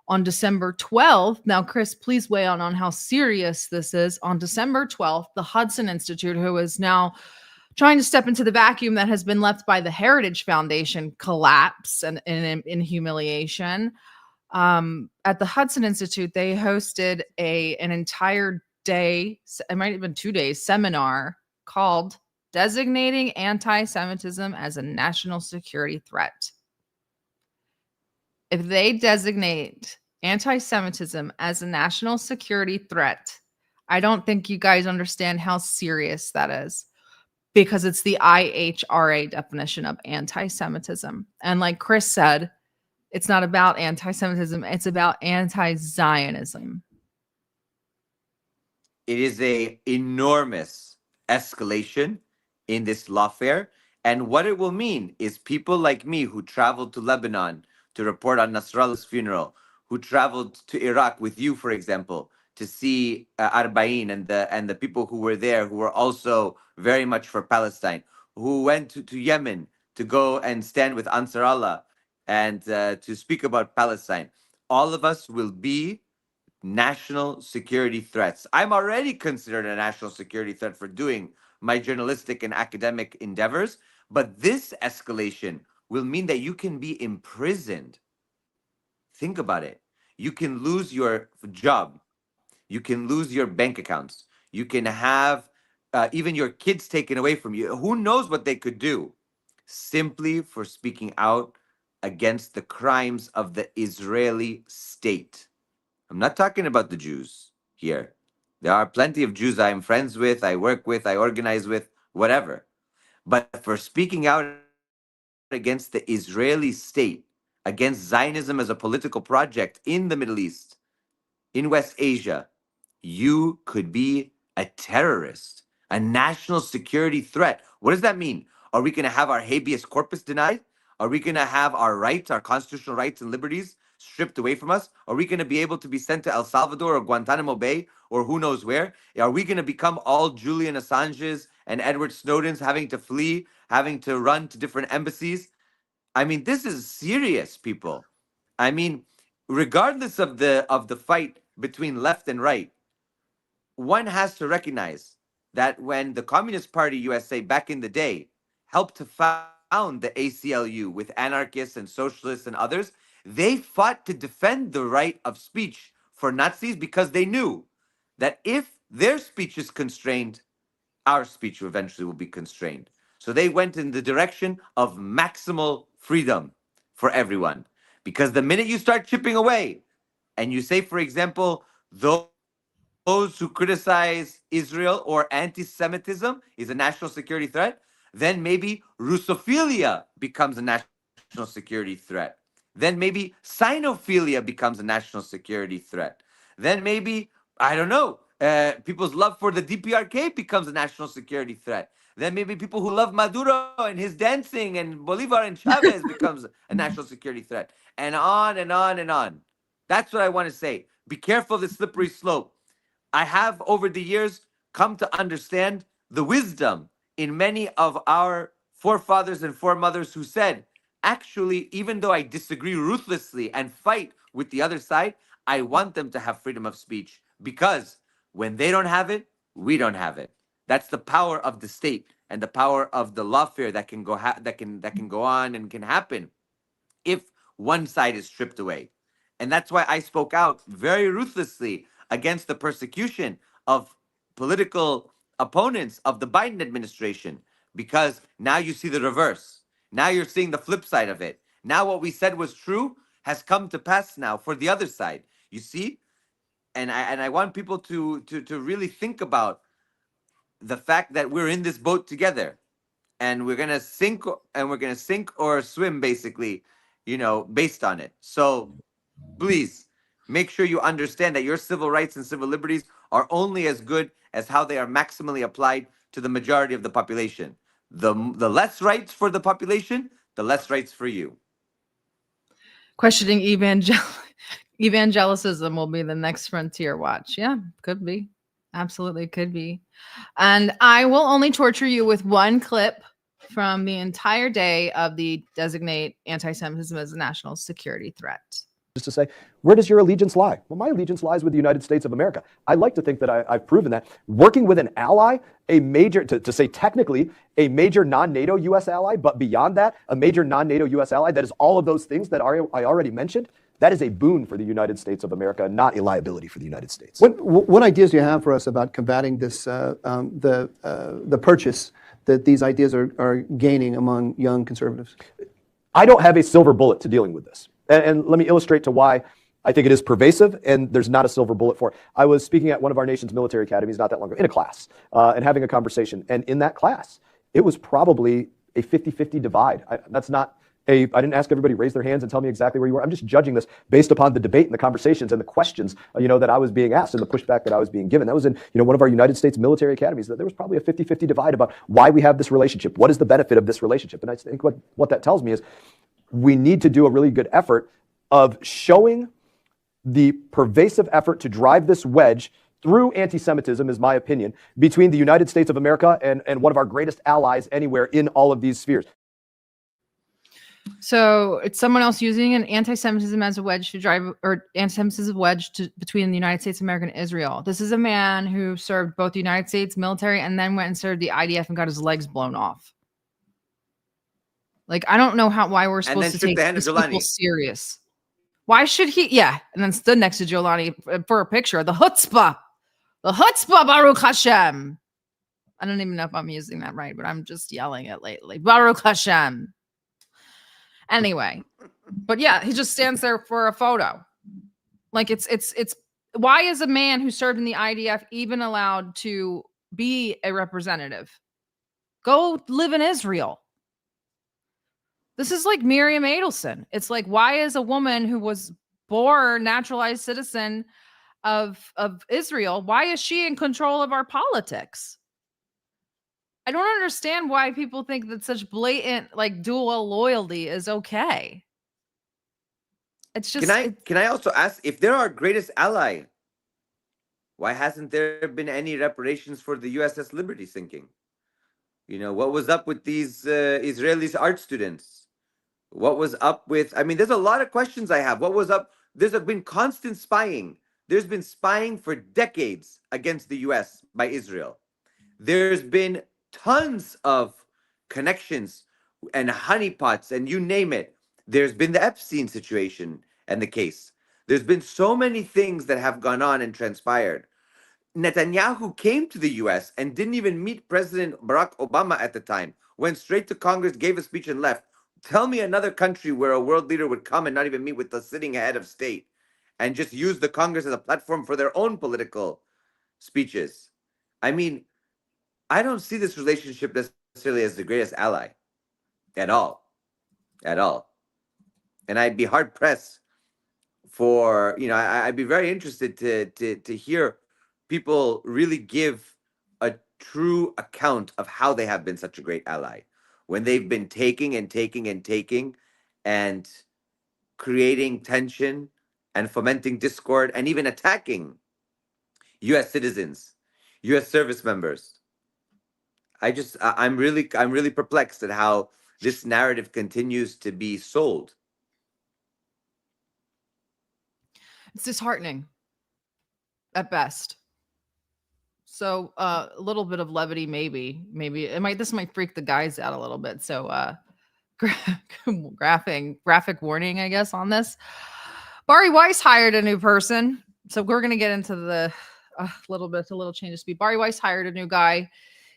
On December 12th, now, Chris, please weigh on how serious this is. On December 12th, the Hudson Institute, who is now trying to step into the vacuum that has been left by the Heritage Foundation collapse and in humiliation. At the Hudson Institute, they hosted an entire day, it might have been 2 days, seminar called Designating Anti-Semitism as a National Security Threat. If they designate anti-Semitism as a national security threat, I don't think you guys understand how serious that is, because it's the IHRA definition of anti-Semitism. And like Chris said, it's not about anti-Semitism, it's about anti-Zionism. It is an enormous escalation in this lawfare. And what it will mean is people like me who traveled to Lebanon to report on Nasrallah's funeral, who traveled to Iraq with you, for example, to see Arba'in and the people who were there, who were also very much for Palestine, who went to Yemen to go and stand with Ansar Allah and to speak about Palestine. All of us will be national security threats. I'm already considered a national security threat for doing my journalistic and academic endeavors, but this escalation will mean that you can be imprisoned. Think about it. You can lose your job. You can lose your bank accounts. You can have even your kids taken away from you. Who knows what they could do simply for speaking out against the crimes of the Israeli state. I'm not talking about the Jews here. There are plenty of Jews I'm friends with, I work with, I organize with, whatever. But for speaking out against the Israeli state, against Zionism as a political project in the Middle East, in West Asia, you could be a terrorist, a national security threat. What does that mean? Are we going to have our habeas corpus denied? Are we going to have our rights, our constitutional rights and liberties stripped away from us? Are we going to be able to be sent to El Salvador or Guantanamo Bay or who knows where? Are we going to become all Julian Assanges and Edward Snowdens, having to flee, having to run to different embassies? I mean, this is serious, people. I mean, regardless of the fight between left and right, one has to recognize that when the Communist Party USA back in the day helped to found the ACLU with anarchists and socialists and others, they fought to defend the right of speech for Nazis because they knew that if their speech is constrained, our speech eventually will be constrained. So they went in the direction of maximal freedom for everyone. Because the minute you start chipping away and you say, for example, those who criticize Israel or anti-Semitism is a national security threat, then maybe Russophilia becomes a national security threat. Then maybe Sinophilia becomes a national security threat. Then maybe, I don't know, people's love for the DPRK becomes a national security threat. Then maybe people who love Maduro and his dancing and Bolivar and Chavez becomes a national security threat. And on and on and on. That's what I want to say. Be careful of the slippery slope. I have, over the years, come to understand the wisdom in many of our forefathers and foremothers who said, actually, even though I disagree ruthlessly and fight with the other side, I want them to have freedom of speech, because when they don't have it, we don't have it. That's the power of the state and the power of the lawfare that can go that can go on and can happen if one side is stripped away. And that's why I spoke out very ruthlessly against the persecution of political opponents of the Biden administration, because now you see the reverse. Now you're seeing the flip side of it. Now what we said was true has come to pass now for the other side. You see? And I want people to really think about the fact that we're in this boat together, and we're gonna sink or swim, basically, based on it. So please make sure you understand that your civil rights and civil liberties are only as good as how they are maximally applied to the majority of the population. The less rights for the population, the less rights for you. Questioning evangelicism will be the next frontier watch. Yeah, could be. Absolutely could be. And I will only torture you with one clip from the entire day of the designate anti-Semitism as a national security threat. Just to say, where does your allegiance lie? Well, my allegiance lies with the United States of America. I like to think that I've proven that. Working with an ally, a major, to say technically, a major non-NATO U.S. ally, but beyond that, a major non-NATO U.S. ally that is all of those things that I already mentioned, that is a boon for the United States of America, not a liability for the United States. What ideas do you have for us about combating this, the purchase that these ideas are gaining among young conservatives? I don't have a silver bullet to dealing with this. And let me illustrate to why I think it is pervasive and there's not a silver bullet for it. I was speaking at one of our nation's military academies not that long ago, in a class, and having a conversation. And in that class, it was probably a 50-50 divide. I didn't ask everybody to raise their hands and tell me exactly where you were. I'm just judging this based upon the debate and the conversations and the questions, that I was being asked and the pushback that I was being given. That was in, one of our United States military academies. That there was probably a 50-50 divide about why we have this relationship. What is the benefit of this relationship? And I think what that tells me is we need to do a really good effort of showing the pervasive effort to drive this wedge through anti-Semitism, is my opinion, between the United States of America and one of our greatest allies anywhere in all of these spheres. So it's someone else using an anti-Semitism as a wedge to drive, or anti-Semitism wedge between the United States of America and Israel. This is a man who served both the United States military and then went and served the IDF and got his legs blown off. Like, I don't know why we're supposed to take these people serious. Why should he? Yeah. And then stood next to Jolani for a picture. The chutzpah. The chutzpah, Baruch Hashem. I don't even know if I'm using that right, but I'm just yelling it lately. Baruch Hashem. Anyway. But yeah, he just stands there for a photo. Like, it's why is a man who served in the IDF even allowed to be a representative? Go live in Israel. This is like Miriam Adelson. It's like, why is a woman who was born naturalized citizen of Israel, why is she in control of our politics? I don't understand why people think that such blatant, like, dual loyalty is okay. It's just. Can I also ask, if they're our greatest ally, why hasn't there been any reparations for the USS Liberty sinking? You know, what was up with these Israeli art students? What was up with, I mean, there's a lot of questions I have. What was up? There's been constant spying. There's been spying for decades against the US by Israel. There's been tons of connections and honeypots and you name it. There's been the Epstein situation and the case. There's been so many things that have gone on and transpired. Netanyahu came to the US and didn't even meet President Barack Obama at the time, went straight to Congress, gave a speech and left. Tell me another country where a world leader would come and not even meet with the sitting head of state and just use the Congress as a platform for their own political speeches. I mean, I don't see this relationship necessarily as the greatest ally at all. At all. And I'd be hard pressed for, you know, I'd be very interested to hear people really give a true account of how they have been such a great ally when they've been taking and taking and taking and creating tension and fomenting discord and even attacking US citizens, US service members. I'm really perplexed at how this narrative continues to be sold. It's disheartening at best. So a little bit of levity, maybe this might freak the guys out a little bit. So graphic warning, I guess, on this. Bari Weiss hired a new person. So we're going to get into the a little change of speed. Bari Weiss hired a new guy.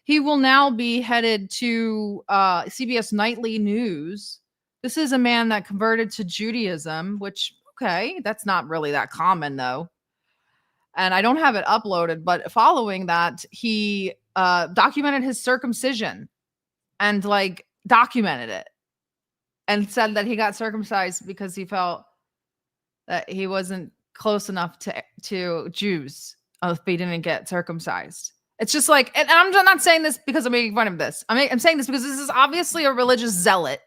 He will now be headed to CBS Nightly News. This is a man that converted to Judaism, which, okay, that's not really that common, though. And I don't have it uploaded, but following that, he documented his circumcision and, like, documented it and said that he got circumcised because he felt that he wasn't close enough to Jews if he didn't get circumcised. It's just like, and I'm not saying this because I'm making fun of this. I'm saying this because this is obviously a religious zealot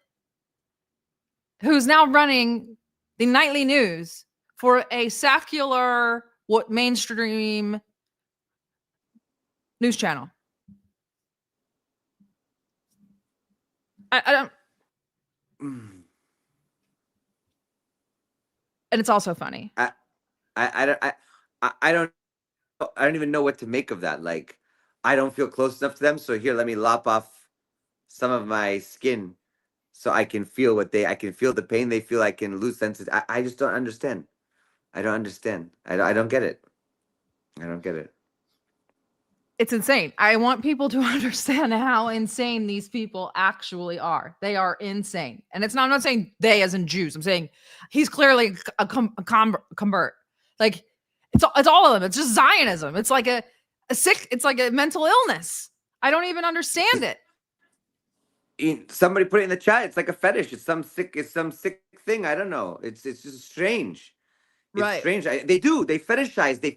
who's now running the nightly news for a secular, mainstream news channel. I don't. And it's also funny. I don't even know what to make of that. Like, I don't feel close enough to them. So here, let me lop off some of my skin so I can feel I can feel the pain they feel. I can lose senses. I just don't understand. I don't understand. I don't get it. I don't get it. It's insane. I want people to understand how insane these people actually are. They are insane. And I'm not saying they as in Jews. I'm saying he's clearly a convert. Like, it's all of them. It's just Zionism. It's like a sick, it's like a mental illness. I don't even understand it. Somebody put it in the chat. It's like a fetish. It's some sick thing. I don't know. It's just strange. It's right. Strange. They fetishize the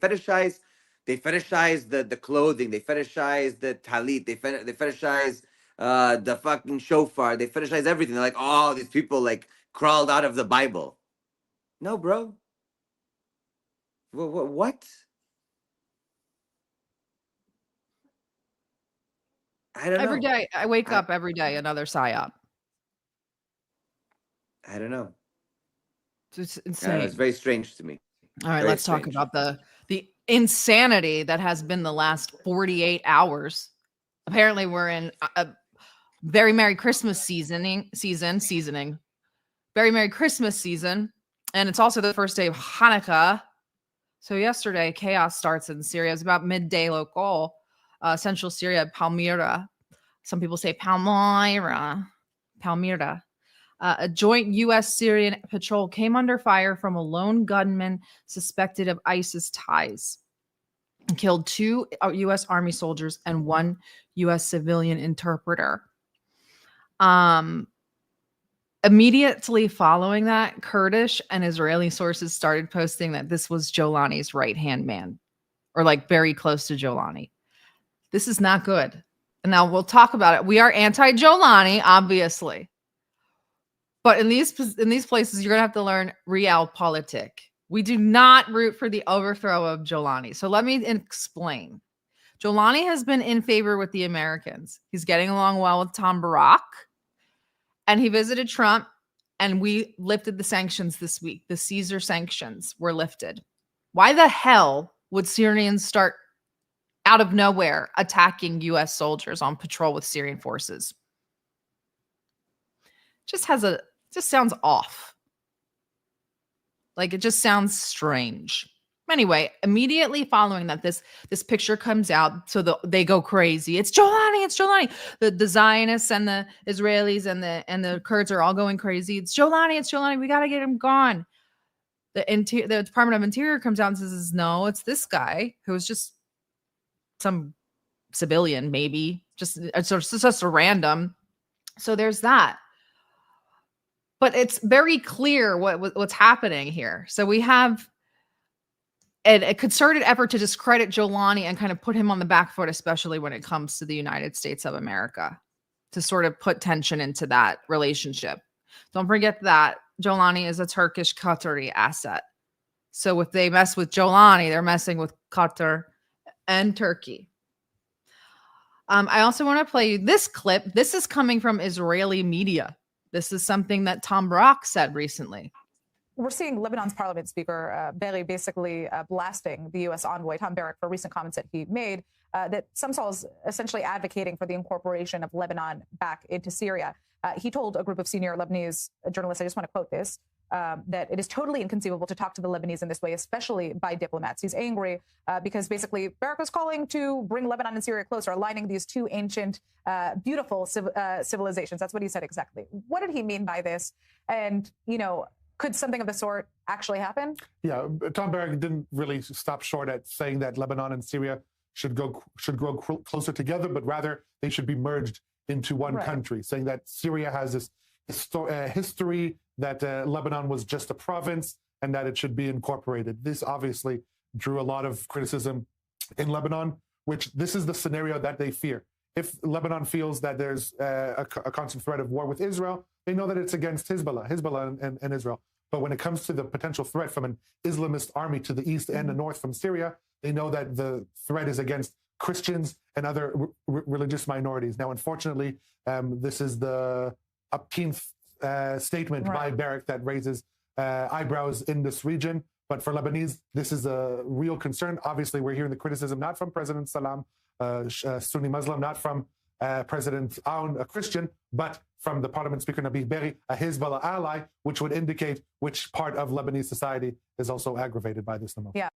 clothing. They fetishize the talit. They fetishize the fucking shofar. They fetishize everything. They're like, oh, these people like crawled out of the Bible. No, bro. What? I don't Every know. day, I wake up every day, another psyop. I don't know. It's I don't know. insane. It's very strange to me. All right, Very let's talk strange. about the insanity that has been the last 48 hours. Apparently, we're in a very Merry Christmas seasoning. Very Merry Christmas season. And it's also the first day of Hanukkah. So yesterday, chaos starts in Syria. It was about midday local, central Syria, Palmyra. Some people say Palmyra. A joint U.S.-Syrian patrol came under fire from a lone gunman suspected of ISIS ties and killed 2 U.S. Army soldiers and 1 U.S. civilian interpreter. Immediately following that, Kurdish and Israeli sources started posting that this was Jolani's right-hand man, or like very close to Jolani. This is not good. And now we'll talk about it. We are anti-Jolani, obviously. But in these places, you're going to have to learn realpolitik. We do not root for the overthrow of Jolani. So let me explain. Jolani has been in favor with the Americans. He's getting along well with Tom Barack. And he visited Trump, and we lifted the sanctions this week. The Caesar sanctions were lifted. Why the hell would Syrians start out of nowhere attacking U.S. soldiers on patrol with Syrian forces? Just sounds off. Like, it just sounds strange. Anyway, immediately following that, this picture comes out, so they go crazy. It's Jolani. The Zionists and the Israelis and the Kurds are all going crazy. It's Jolani. We got to get him gone. The Department of Interior comes out and says, no, it's this guy who was just some civilian, maybe it's just a random. So there's that. But it's very clear what's happening here. So we have a concerted effort to discredit Jolani and kind of put him on the back foot, especially when it comes to the United States of America, to sort of put tension into that relationship. Don't forget that Jolani is a Turkish Qatari asset. So if they mess with Jolani, they're messing with Qatar and Turkey. I also want to play you this clip. This is coming from Israeli media. This is something that Tom Barack said recently. We're seeing Lebanon's parliament speaker, Berry, basically blasting the U.S. envoy, Tom Barrack, for recent comments that he made, that some saw as essentially advocating for the incorporation of Lebanon back into Syria. He told a group of senior Lebanese journalists, I just want to quote this, that it is totally inconceivable to talk to the Lebanese in this way, especially by diplomats. He's angry because basically Barrack was calling to bring Lebanon and Syria closer, aligning these two ancient, beautiful civilizations. That's what he said exactly. What did he mean by this? And, could something of the sort actually happen? Yeah, Tom Barrack didn't really stop short at saying that Lebanon and Syria should grow closer together, but rather they should be merged into one country, saying that Syria has this history, that Lebanon was just a province, and that it should be incorporated. This obviously drew a lot of criticism in Lebanon, which this is the scenario that they fear. If Lebanon feels that there's a constant threat of war with Israel, they know that it's against Hezbollah and Israel. But when it comes to the potential threat from an Islamist army to the east and the north from Syria, they know that the threat is against Christians and other religious minorities. Now, unfortunately, this is the upteenth statement by Barrack that raises eyebrows in this region. But for Lebanese, this is a real concern. Obviously, we're hearing the criticism not from President Salam, Sunni Muslim, not from President Aoun, a Christian, but from the Parliament Speaker Nabil Berri, a Hezbollah ally, which would indicate which part of Lebanese society is also aggravated by this the most. Yeah.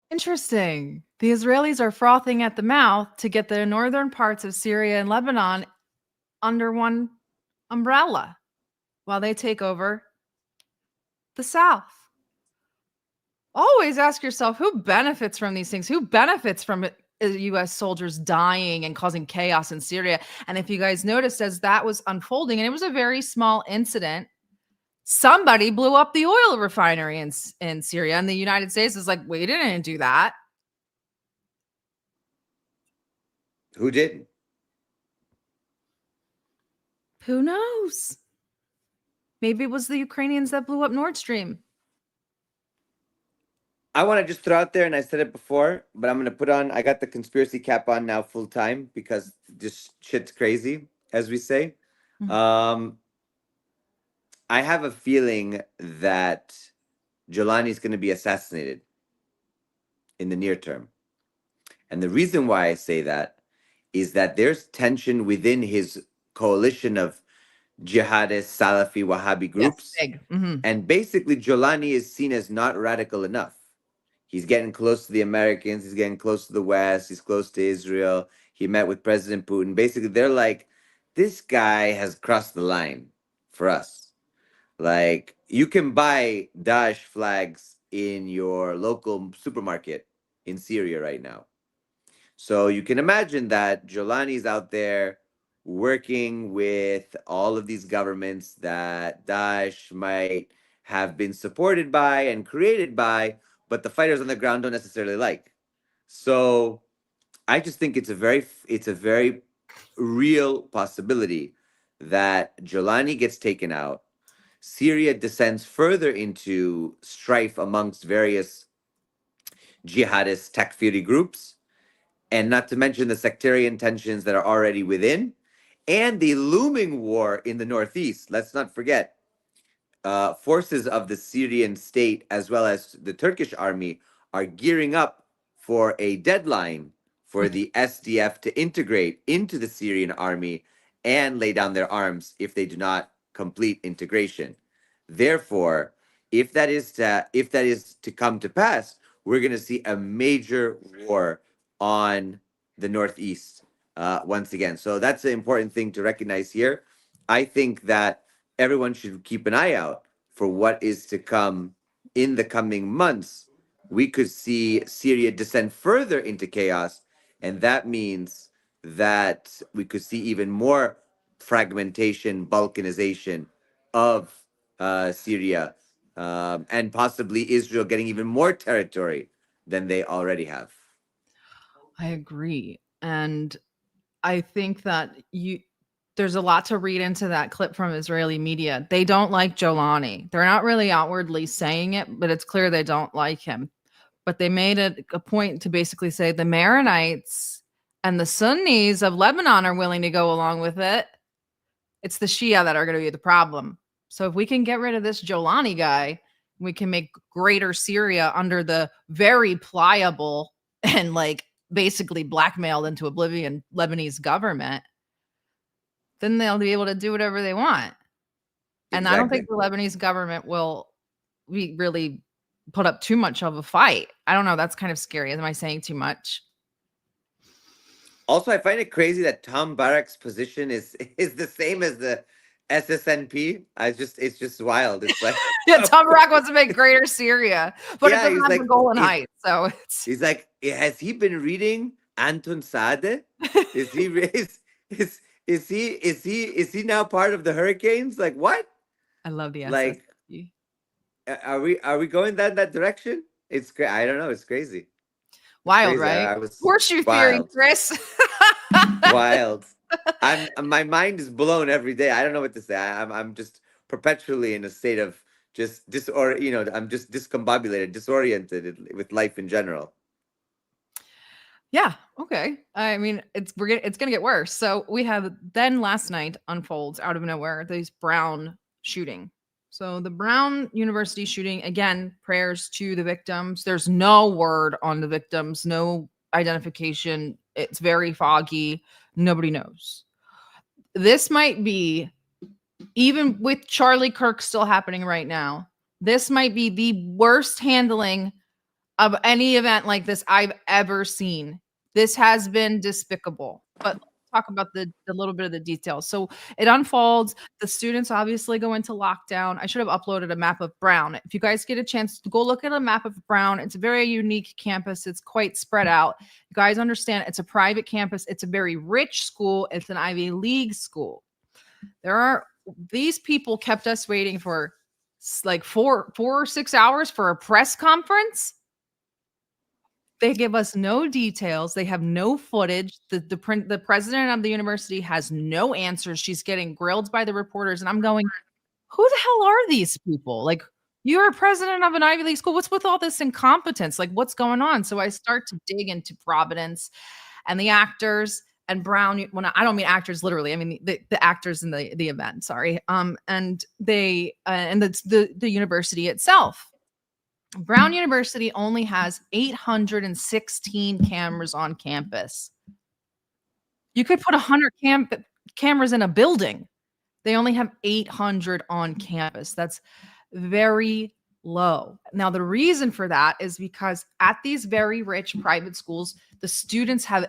Interesting. The Israelis are frothing at the mouth to get the northern parts of Syria and Lebanon under one umbrella while they take over the south. Always ask yourself, who benefits from these things? Who benefits from U.S. soldiers dying and causing chaos in Syria? And if you guys noticed, as that was unfolding, and it was a very small incident, somebody blew up the oil refinery in Syria. And the United States is like, we didn't do that. Who did? Who knows? Maybe it was the Ukrainians that blew up Nord Stream. I want to just throw out there, and I said it before, but I'm going to I got the conspiracy cap on now full time because this shit's crazy, as we say. I have a feeling that Jelani is going to be assassinated in the near term. And the reason why I say that is that there's tension within his coalition of jihadist, Salafi, Wahhabi groups. Yes, big. And basically, Jolani is seen as not radical enough. He's getting close to the Americans. He's getting close to the West. He's close to Israel. He met with President Putin. Basically, they're like, this guy has crossed the line for us. Like, you can buy Daesh flags in your local supermarket in Syria right now. So you can imagine that Jolani's out there working with all of these governments that Daesh might have been supported by and created by, but the fighters on the ground don't necessarily like. So I just think it's a very real possibility that Jolani gets taken out. Syria descends further into strife amongst various jihadist Takfiri groups, and not to mention the sectarian tensions that are already within, and the looming war in the Northeast. Let's not forget, forces of the Syrian state as well as the Turkish army are gearing up for a deadline for the SDF to integrate into the Syrian army and lay down their arms if they do not complete integration. Therefore, if that is to come to pass, we're going to see a major war on the Northeast once again. So that's an important thing to recognize here. I think that everyone should keep an eye out for what is to come in the coming months. We could see Syria descend further into chaos, and that means that we could see even more fragmentation, balkanization of Syria, and possibly Israel getting even more territory than they already have. I agree. And I think that there's a lot to read into that clip from Israeli media. They don't like Jolani. They're not really outwardly saying it, but it's clear they don't like him. But they made it a point to basically say the Maronites and the Sunnis of Lebanon are willing to go along with it. It's the Shia that are going to be the problem. So if we can get rid of this Jolani guy, we can make greater Syria under the very pliable and like basically blackmailed into oblivion Lebanese government, then they'll be able to do whatever they want. And I don't think the Lebanese government will really put up too much of a fight. I don't know. That's kind of scary. Am I saying too much? Also, I find it crazy that Tom Barak's position is the same as the SSNP. It's just wild. It's like yeah, Tom Barak wants to make greater Syria, but yeah, it doesn't have the Golan Heights. So he's like, has he been reading Anton Saade? Is he now part of the Hurricanes? Like what? I love the SSNP. Like, are we going that direction? It's crazy. I don't know. It's crazy. Wild, crazy. Right? Horseshoe theory, Chris. Wild. My mind is blown every day. I don't know what to say. I'm just perpetually in a state of just I'm just discombobulated, disoriented with life in general. Yeah. Okay. I mean, it's going to get worse. So we have then last night unfolds out of nowhere this Brown shooting. So the Brown University shooting, again, prayers to the victims. There's no word on the victims, no identification. It's very foggy. Nobody knows. This might be, even with Charlie Kirk still happening right now, this might be the worst handling of any event like this I've ever seen. This has been despicable. But let's talk about the little bit of the details. So it unfolds. The students obviously go into lockdown. I should have uploaded a map of Brown. If you guys get a chance to go look at a map of Brown, it's a very unique campus. It's quite spread out. You guys understand it's a private campus. It's a very rich school. It's an Ivy League school. These people kept us waiting for like 4 or 6 hours for a press conference. They give us no details. They have no footage. The president of the university has no answers. She's getting grilled by the reporters. And I'm going, who the hell are these people? Like, you're a president of an Ivy League school. What's with all this incompetence? Like, what's going on? So I start to dig into Providence and the actors and Brown. Well, I don't mean actors literally. I mean the actors in the event. Sorry. And they and the university itself. Brown University only has 816 cameras on campus. You could put 100 cameras in a building. They only have 800 on campus. That's very low. Now, the reason for that is because at these very rich private schools, the students have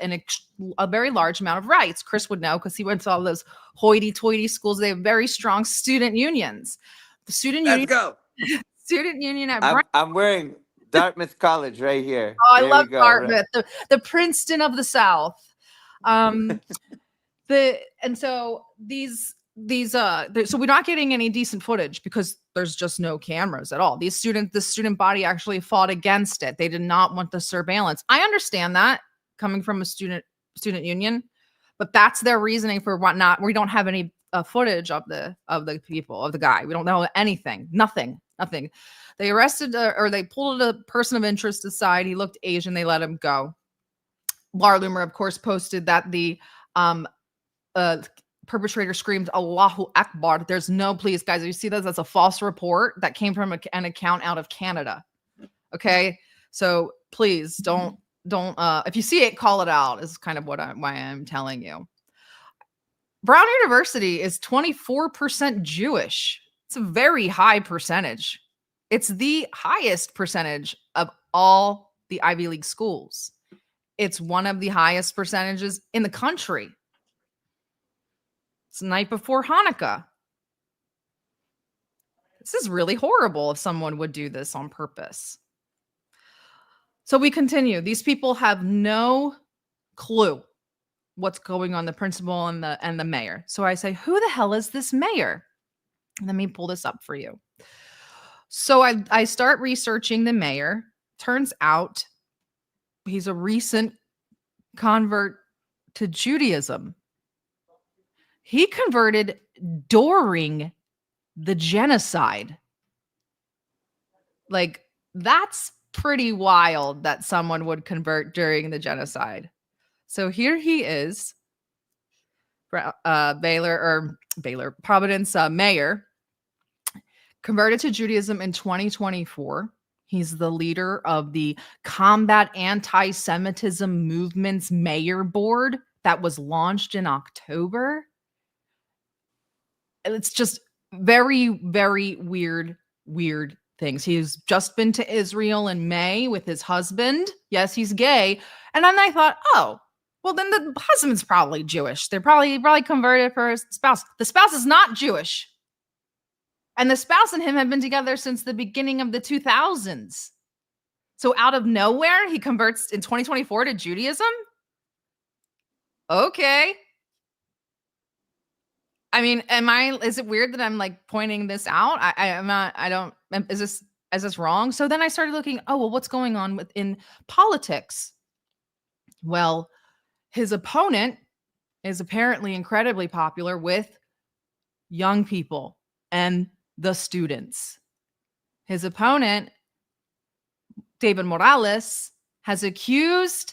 a very large amount of rights. Chris would know because he went to all those hoity-toity schools. They have very strong student unions. The student union. Let's go. Student union at Brown. I'm wearing Dartmouth College right here. Oh, I love Dartmouth, the Princeton of the South. So we're not getting any decent footage because there's just no cameras at all. The student body actually fought against it. They did not want the surveillance. I understand that coming from a student union, but that's their reasoning for what not. We don't have any footage of the people, of the guy. We don't know anything. Nothing. They arrested or they pulled a person of interest aside. He looked Asian. They let him go. Laura Loomer, of course, posted that the perpetrator screamed Allahu Akbar. There's no, please, guys, if you see this, that's a false report that came from an account out of Canada. Okay, so please don't if you see it, call it out. Is kind of why I'm telling you. Brown University is 24% Jewish. It's a very high percentage. It's the highest percentage of all the Ivy League schools. It's one of the highest percentages in the country. It's the night before Hanukkah. This is really horrible if someone would do this on purpose. So we continue. These people have no clue what's going on, the principal and the mayor. So I say, who the hell is this mayor? Let me pull this up for you. So I start researching the mayor. Turns out he's a recent convert to Judaism. He converted during the genocide. Like, that's pretty wild that someone would convert during the genocide. So here he is, Providence mayor, converted to Judaism in 2024. He's the leader of the Combat Anti-Semitism Movement's mayor board that was launched in October. It's just very, very weird things. He's just been to Israel in May with his husband. Yes, he's gay. And then I thought, oh, well, then the husband's probably Jewish. They're probably converted for his spouse. The spouse is not Jewish. And the spouse and him have been together since the beginning of the 2000s. So out of nowhere, he converts in 2024 to Judaism? Okay. I mean, is it weird that I'm like pointing this out? Is this wrong? So then I started looking, oh, well, what's going on in politics? Well, his opponent is apparently incredibly popular with young people and the students. His opponent, David Morales, has accused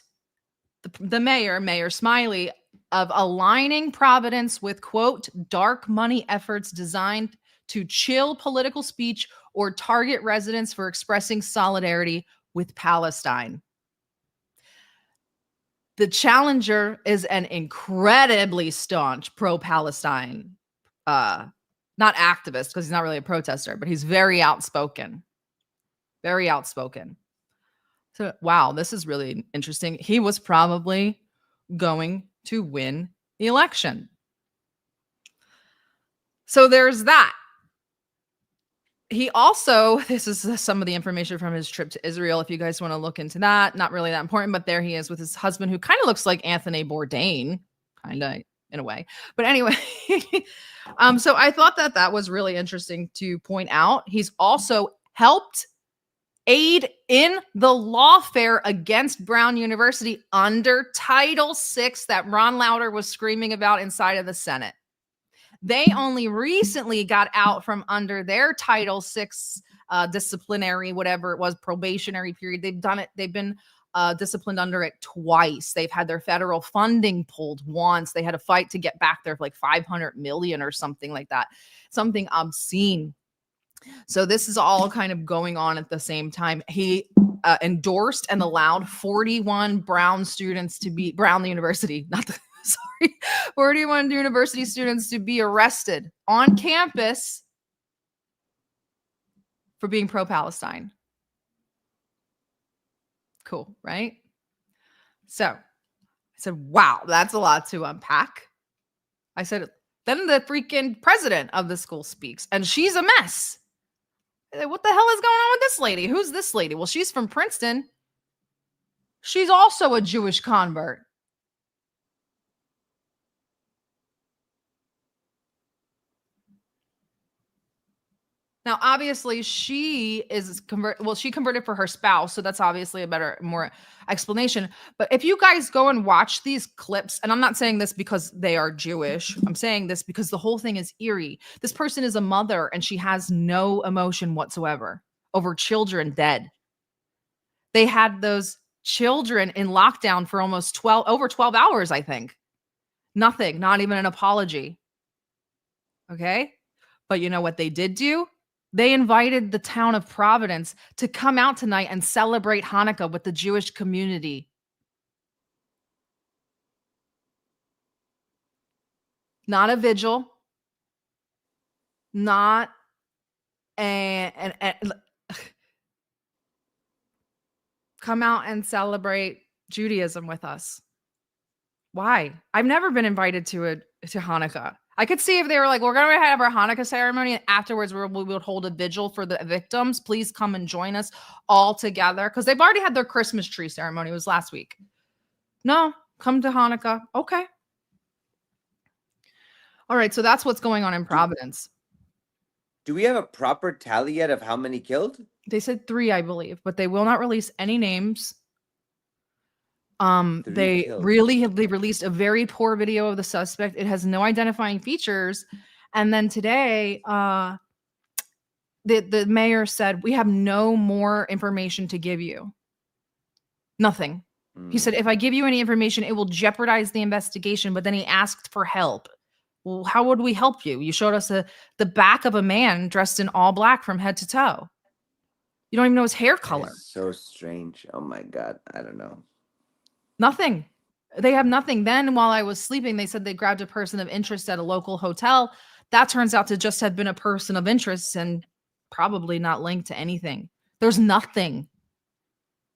the Mayor Smiley, of aligning Providence with, quote, dark money efforts designed to chill political speech or target residents for expressing solidarity with Palestine. The challenger is an incredibly staunch pro-Palestine, not activist, because he's not really a protester, but he's very outspoken. Very outspoken. So, wow, this is really interesting. He was probably going to win the election. So there's that. He also, this is some of the information from his trip to Israel. If you guys want to look into that, not really that important, but there he is with his husband, who kind of looks like Anthony Bourdain, kind of in a way. But anyway, so I thought that was really interesting to point out. He's also helped aid in the lawfare against Brown University under Title VI that Ron Lauder was screaming about inside of the Senate. They only recently got out from under their Title VI disciplinary, whatever it was, probationary period. They've been disciplined under it twice. They've had their federal funding pulled once. They had a fight to get back their like 500 million or something like that, something obscene. So this is all kind of going on at the same time. He endorsed and allowed 41 Brown students to be Brown University, not the sorry, 41 university students to be arrested on campus for being pro-Palestine. Cool, right? So I said, wow, that's a lot to unpack. I said, then the freaking president of the school speaks, and she's a mess. What the hell is going on with this lady? Who's this lady? Well, she's from Princeton. She's also a Jewish convert. Now, obviously, she converted for her spouse, so that's obviously a better, more explanation. But if you guys go and watch these clips, and I'm not saying this because they are Jewish, I'm saying this because the whole thing is eerie. This person is a mother, and she has no emotion whatsoever over children dead. They had those children in lockdown for almost over 12 hours, I think. Nothing, not even an apology. Okay? But you know what they did do? They invited the town of Providence to come out tonight and celebrate Hanukkah with the Jewish community. Not a vigil, not come out and celebrate Judaism with us. Why? I've never been invited to Hanukkah. I could see if they were like, we're going to have our Hanukkah ceremony, and afterwards we would hold a vigil for the victims. Please come and join us all together. Because they've already had their Christmas tree ceremony. It was last week. No, come to Hanukkah. Okay. All right. So that's what's going on in Providence. Do we have a proper tally yet of how many killed? They said 3, I believe, but they will not release any names. They released a very poor video of the suspect. It has no identifying features. And then today, the mayor said, we have no more information to give you. Nothing. He said, if I give you any information, it will jeopardize the investigation. But then he asked for help. Well, how would we help you? You showed us the back of a man dressed in all black from head to toe. You don't even know his hair color. So strange. Oh my God. I don't know. Nothing. They have nothing. Then while I was sleeping, they said they grabbed a person of interest at a local hotel. That turns out to just have been a person of interest and probably not linked to anything. There's nothing.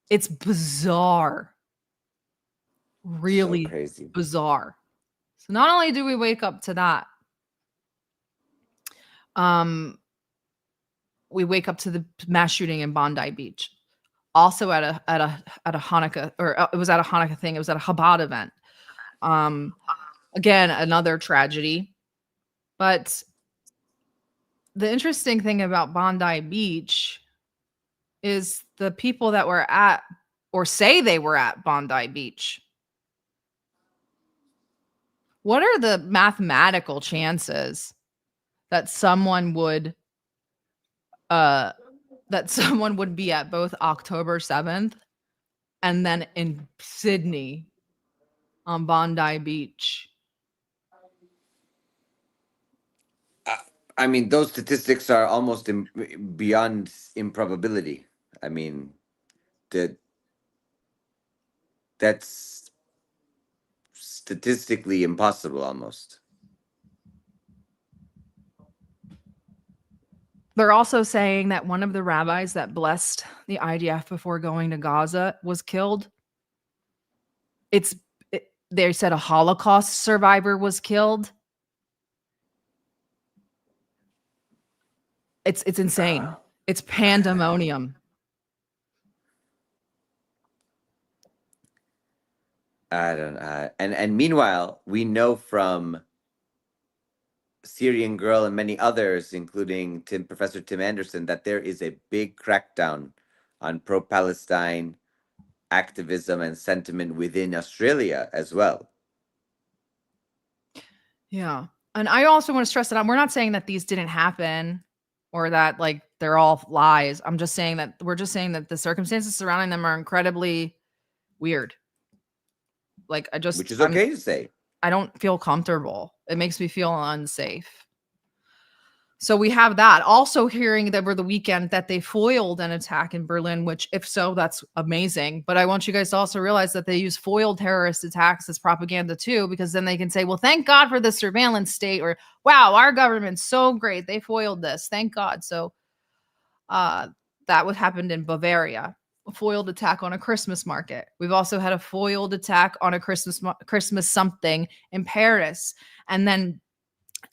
It's bizarre. Really so crazy. Bizarre. So not only do we wake up to that, we wake up to the mass shooting in Bondi Beach. Also at a Hanukkah, or it was at a Hanukkah thing. It was at a Chabad event. Again, another tragedy. But the interesting thing about Bondi Beach is the people that were at, or say they were at Bondi Beach. What are the mathematical chances that someone would be at both October 7th and then in Sydney on Bondi Beach? I mean, those statistics are almost beyond improbability. I mean, that's statistically impossible almost. They're also saying that one of the rabbis that blessed the IDF before going to Gaza was killed. They said a Holocaust survivor was killed. It's insane. It's pandemonium. I don't know. And meanwhile, we know from Syrian Girl and many others, including Professor Tim Anderson, that there is a big crackdown on pro-Palestine activism and sentiment within Australia as well. Yeah. And I also want to stress that we're not saying that these didn't happen or that like they're all lies. I'm just saying that we're just saying that the circumstances surrounding them are incredibly weird. Like which is okay to say. I don't feel comfortable. It makes me feel unsafe. So we have that. Also hearing that over the weekend that they foiled an attack in Berlin, which if so, that's amazing. But I want you guys to also realize that they use foiled terrorist attacks as propaganda too, because then they can say, well, thank God for the surveillance state, or wow, our government's so great. They foiled this. Thank God. So that what happened in Bavaria, a foiled attack on a Christmas market. We've also had a foiled attack on a Christmas something in Paris. And then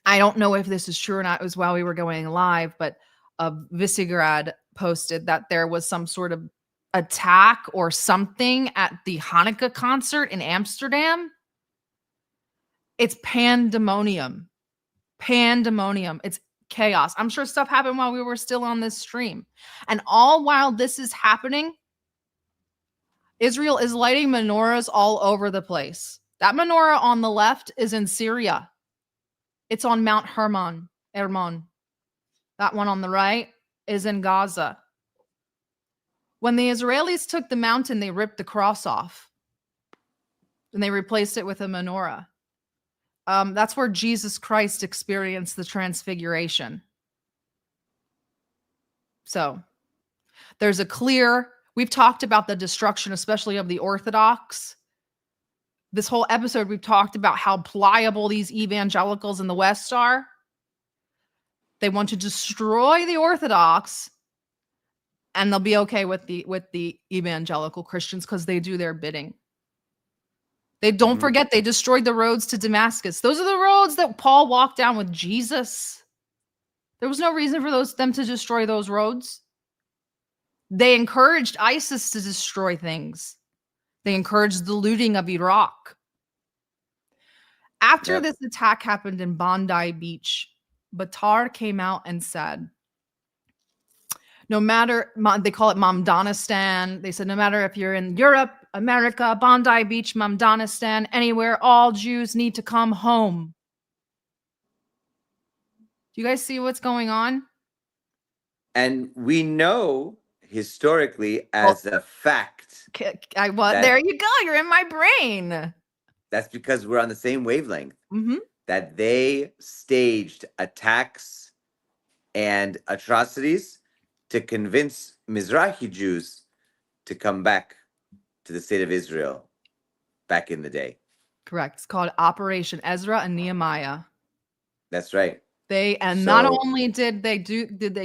I don't know if this is true or not. It was while we were going live, but Visegrad posted that there was some sort of attack or something at the Hanukkah concert in Amsterdam. It's pandemonium. Pandemonium. It's chaos. I'm sure stuff happened while we were still on this stream. And all while this is happening, Israel is lighting menorahs all over the place. That menorah on the left is in Syria. It's on Mount Hermon. That one on the right is in Gaza. When the Israelis took the mountain, they ripped the cross off and they replaced it with a menorah. That's where Jesus Christ experienced the transfiguration. So there's a clear, we've talked about the destruction, especially of the Orthodox. This whole episode, we've talked about how pliable these evangelicals in the West are. They want to destroy the Orthodox, and they'll be okay with the evangelical Christians because they do their bidding. They don't forget they destroyed the roads to Damascus. Those are the roads that Paul walked down with Jesus. There was no reason for them to destroy those roads. They encouraged ISIS to destroy things. They encouraged the looting of Iraq. After this attack happened in Bondi Beach, Batar came out and said, no matter, they call it Mamdanistan. They said, no matter if you're in Europe, America, Bondi Beach, Mamdanistan, anywhere, all Jews need to come home. Do you guys see what's going on? And we know historically as a fact. There you go. You're in my brain. That's because we're on the same wavelength. That they staged attacks and atrocities to convince Mizrahi Jews to come back to the state of Israel back in the day. Correct. It's called Operation Ezra and Nehemiah. That's right. Not only did they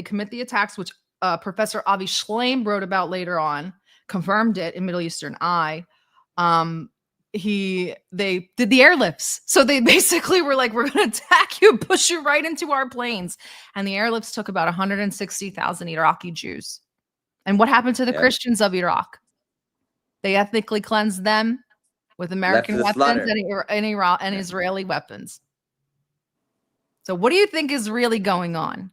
commit the attacks, which Professor Avi Shlaim wrote about later on, confirmed it in Middle Eastern Eye. They did the airlifts. So they basically were like, we're going to attack you, push you right into our planes. And the airlifts took about 160,000 Iraqi Jews. And what happened to the Christians of Iraq? They ethnically cleansed them with American weapons and Israeli weapons. So what do you think is really going on?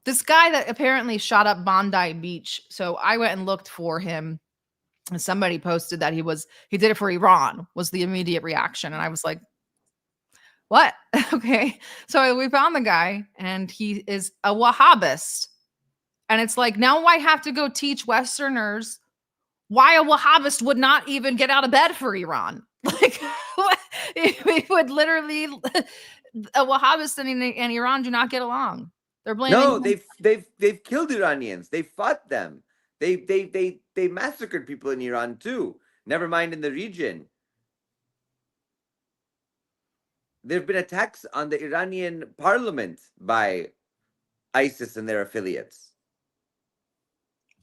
This guy that apparently shot up Bondi Beach. So I went and looked for him. And somebody posted that he did it for Iran, was the immediate reaction. And I was like, what? Okay. So we found the guy and he is a Wahhabist. And it's like, now I have to go teach Westerners why a Wahhabist would not even get out of bed for Iran. Like, we would literally, a Wahhabist and Iran do not get along. They're blaming. No, they've killed Iranians. They fought them. They massacred people in Iran too. Never mind in the region. There have been attacks on the Iranian parliament by ISIS and their affiliates.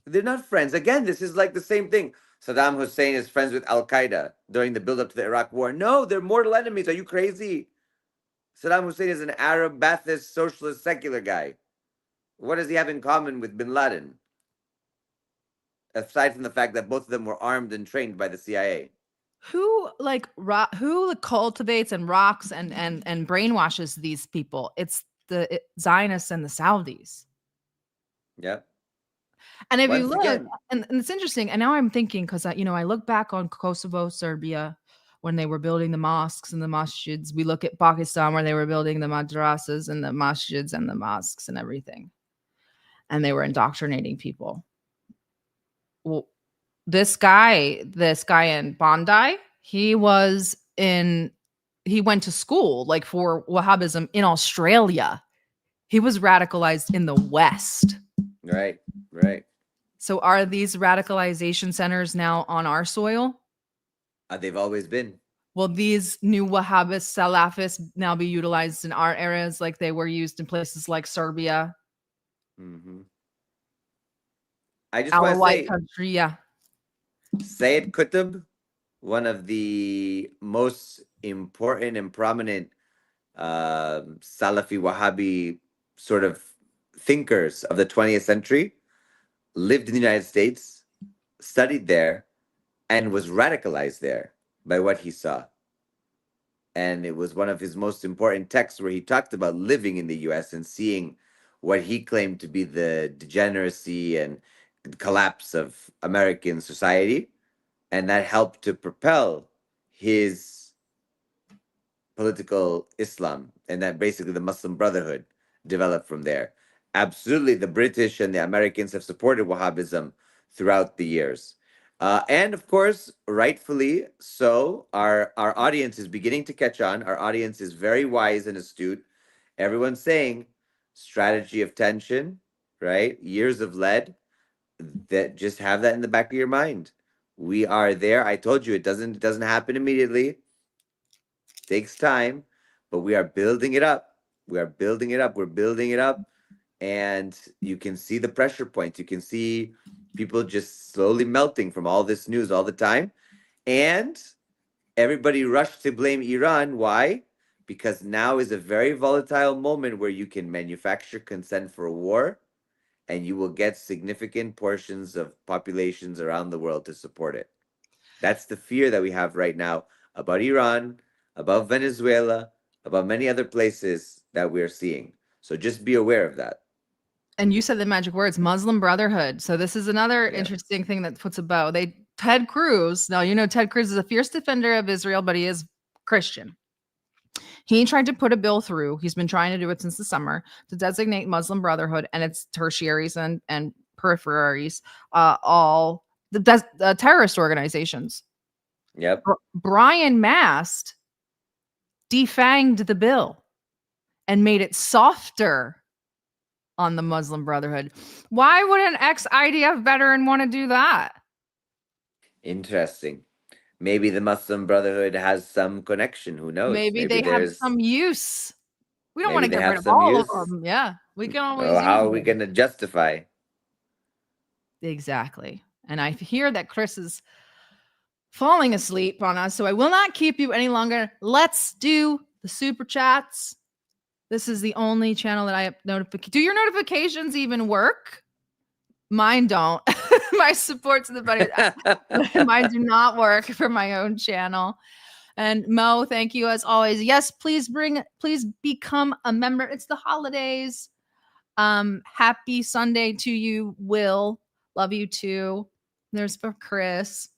They're not friends. Again, this is like the same thing. Saddam Hussein is friends with Al-Qaeda during the build-up to the Iraq war. No, they're mortal enemies. Are you crazy? Saddam Hussein is an Arab, Ba'athist, socialist, secular guy. What does he have in common with bin Laden? Aside from the fact that both of them were armed and trained by the CIA. Who cultivates and rocks and brainwashes these people? It's the Zionists and the Saudis. Yeah. And if you look, and it's interesting, and now I'm thinking, because I look back on Kosovo, Serbia, when they were building the mosques and the masjids. We look at Pakistan where they were building the madrasas and the masjids and the mosques and everything. And they were indoctrinating people. Well, this guy in Bondi, he went to school like for Wahhabism in Australia. He was radicalized in the West. Right. So are these radicalization centers now on our soil? They've always been. Will these new Wahhabist Salafists now be utilized in our areas like they were used in places like Serbia? Mm-hmm. I just want to say, country, yeah. Sayyid Qutb, one of the most important and prominent Salafi Wahhabi sort of thinkers of the 20th century, lived in the United States, studied there, and was radicalized there by what he saw. And it was one of his most important texts where he talked about living in the US and seeing what he claimed to be the degeneracy and collapse of American society. And that helped to propel his political Islam, and that basically the Muslim Brotherhood developed from there. Absolutely, the British and the Americans have supported Wahhabism throughout the years. And of course, rightfully so, our audience is beginning to catch on. Our audience is very wise and astute. Everyone's saying strategy of tension, right? Years of lead. That just have that in the back of your mind. We are there. I told you it doesn't happen immediately. Takes time, but we are building it up. We're building it up. And you can see the pressure points. You can see people just slowly melting from all this news all the time. And everybody rushed to blame Iran. Why? Because now is a very volatile moment where you can manufacture consent for a war, and you will get significant portions of populations around the world to support it. That's the fear that we have right now about Iran, about Venezuela, about many other places that we're seeing. So just be aware of that. And you said the magic words, Muslim Brotherhood. So this is another interesting thing that puts a bow. Ted Cruz, now you know Ted Cruz is a fierce defender of Israel, but he is Christian. He tried to put a bill through. He's been trying to do it since the summer to designate Muslim Brotherhood and its tertiaries and peripheries, all the terrorist organizations. Yep. Brian Mast defanged the bill and made it softer on the Muslim Brotherhood. Why would an ex-IDF veteran want to do that? Interesting. Maybe the Muslim Brotherhood has some connection. Who knows? Maybe they have some use. We don't want to Maybe they get rid have of all some of them. Yeah, we can always. Well, how use are we them. going to justify? Exactly. And I hear that Chris is falling asleep on us, so I will not keep you any longer. Let's do the super chats. This is the only channel that I have notifications. Do your notifications even work? Mine don't. My support to the buddy. Mine do not work for my own channel. And Mo, thank you as always. Yes, please become a member. It's the holidays. Happy Sunday to you, Will. Love you too. There's for Chris.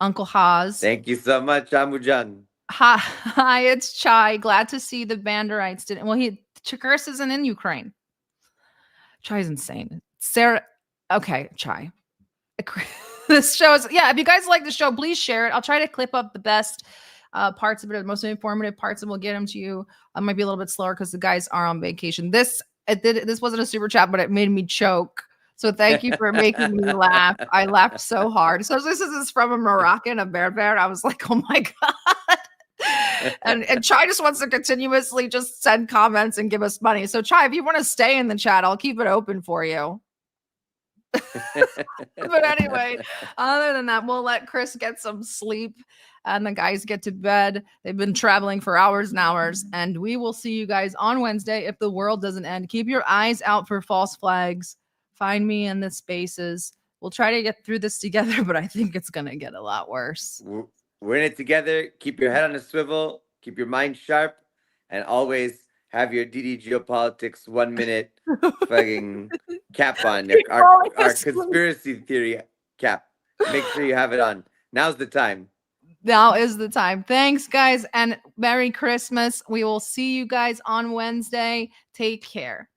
Uncle Haas. Thank you so much, Amujan. Hi, it's Chai. Glad to see the Banderites didn't. Well, Chris isn't in Ukraine. Chai's insane. Sarah. Okay, Chai. This shows. Yeah, if you guys like the show, please share it. I'll try to clip up the best parts of it, the most informative parts, and we'll get them to you. I might be a little bit slower because the guys are on vacation. This wasn't a super chat, but it made me choke. So thank you for making me laugh. I laughed so hard. So this is from a Moroccan, a bear. I was like, oh my God. and Chai just wants to continuously just send comments and give us money. So Chai, if you want to stay in the chat, I'll keep it open for you. But anyway, other than that, we'll let Chris get some sleep and the guys get to bed. They've been traveling for hours and hours, and we will see you guys on Wednesday if the world doesn't end. Keep your eyes out for false flags. Find me in the spaces. We'll try to get through this together, but I think it's going to get a lot worse. We're in it together. Keep your head on a swivel. Keep your mind sharp. And always have your DD Geopolitics 1 minute fucking cap on. Our conspiracy theory cap. Make sure you have it on. Now's the time. Now is the time. Thanks, guys, and Merry Christmas. We will see you guys on Wednesday. Take care.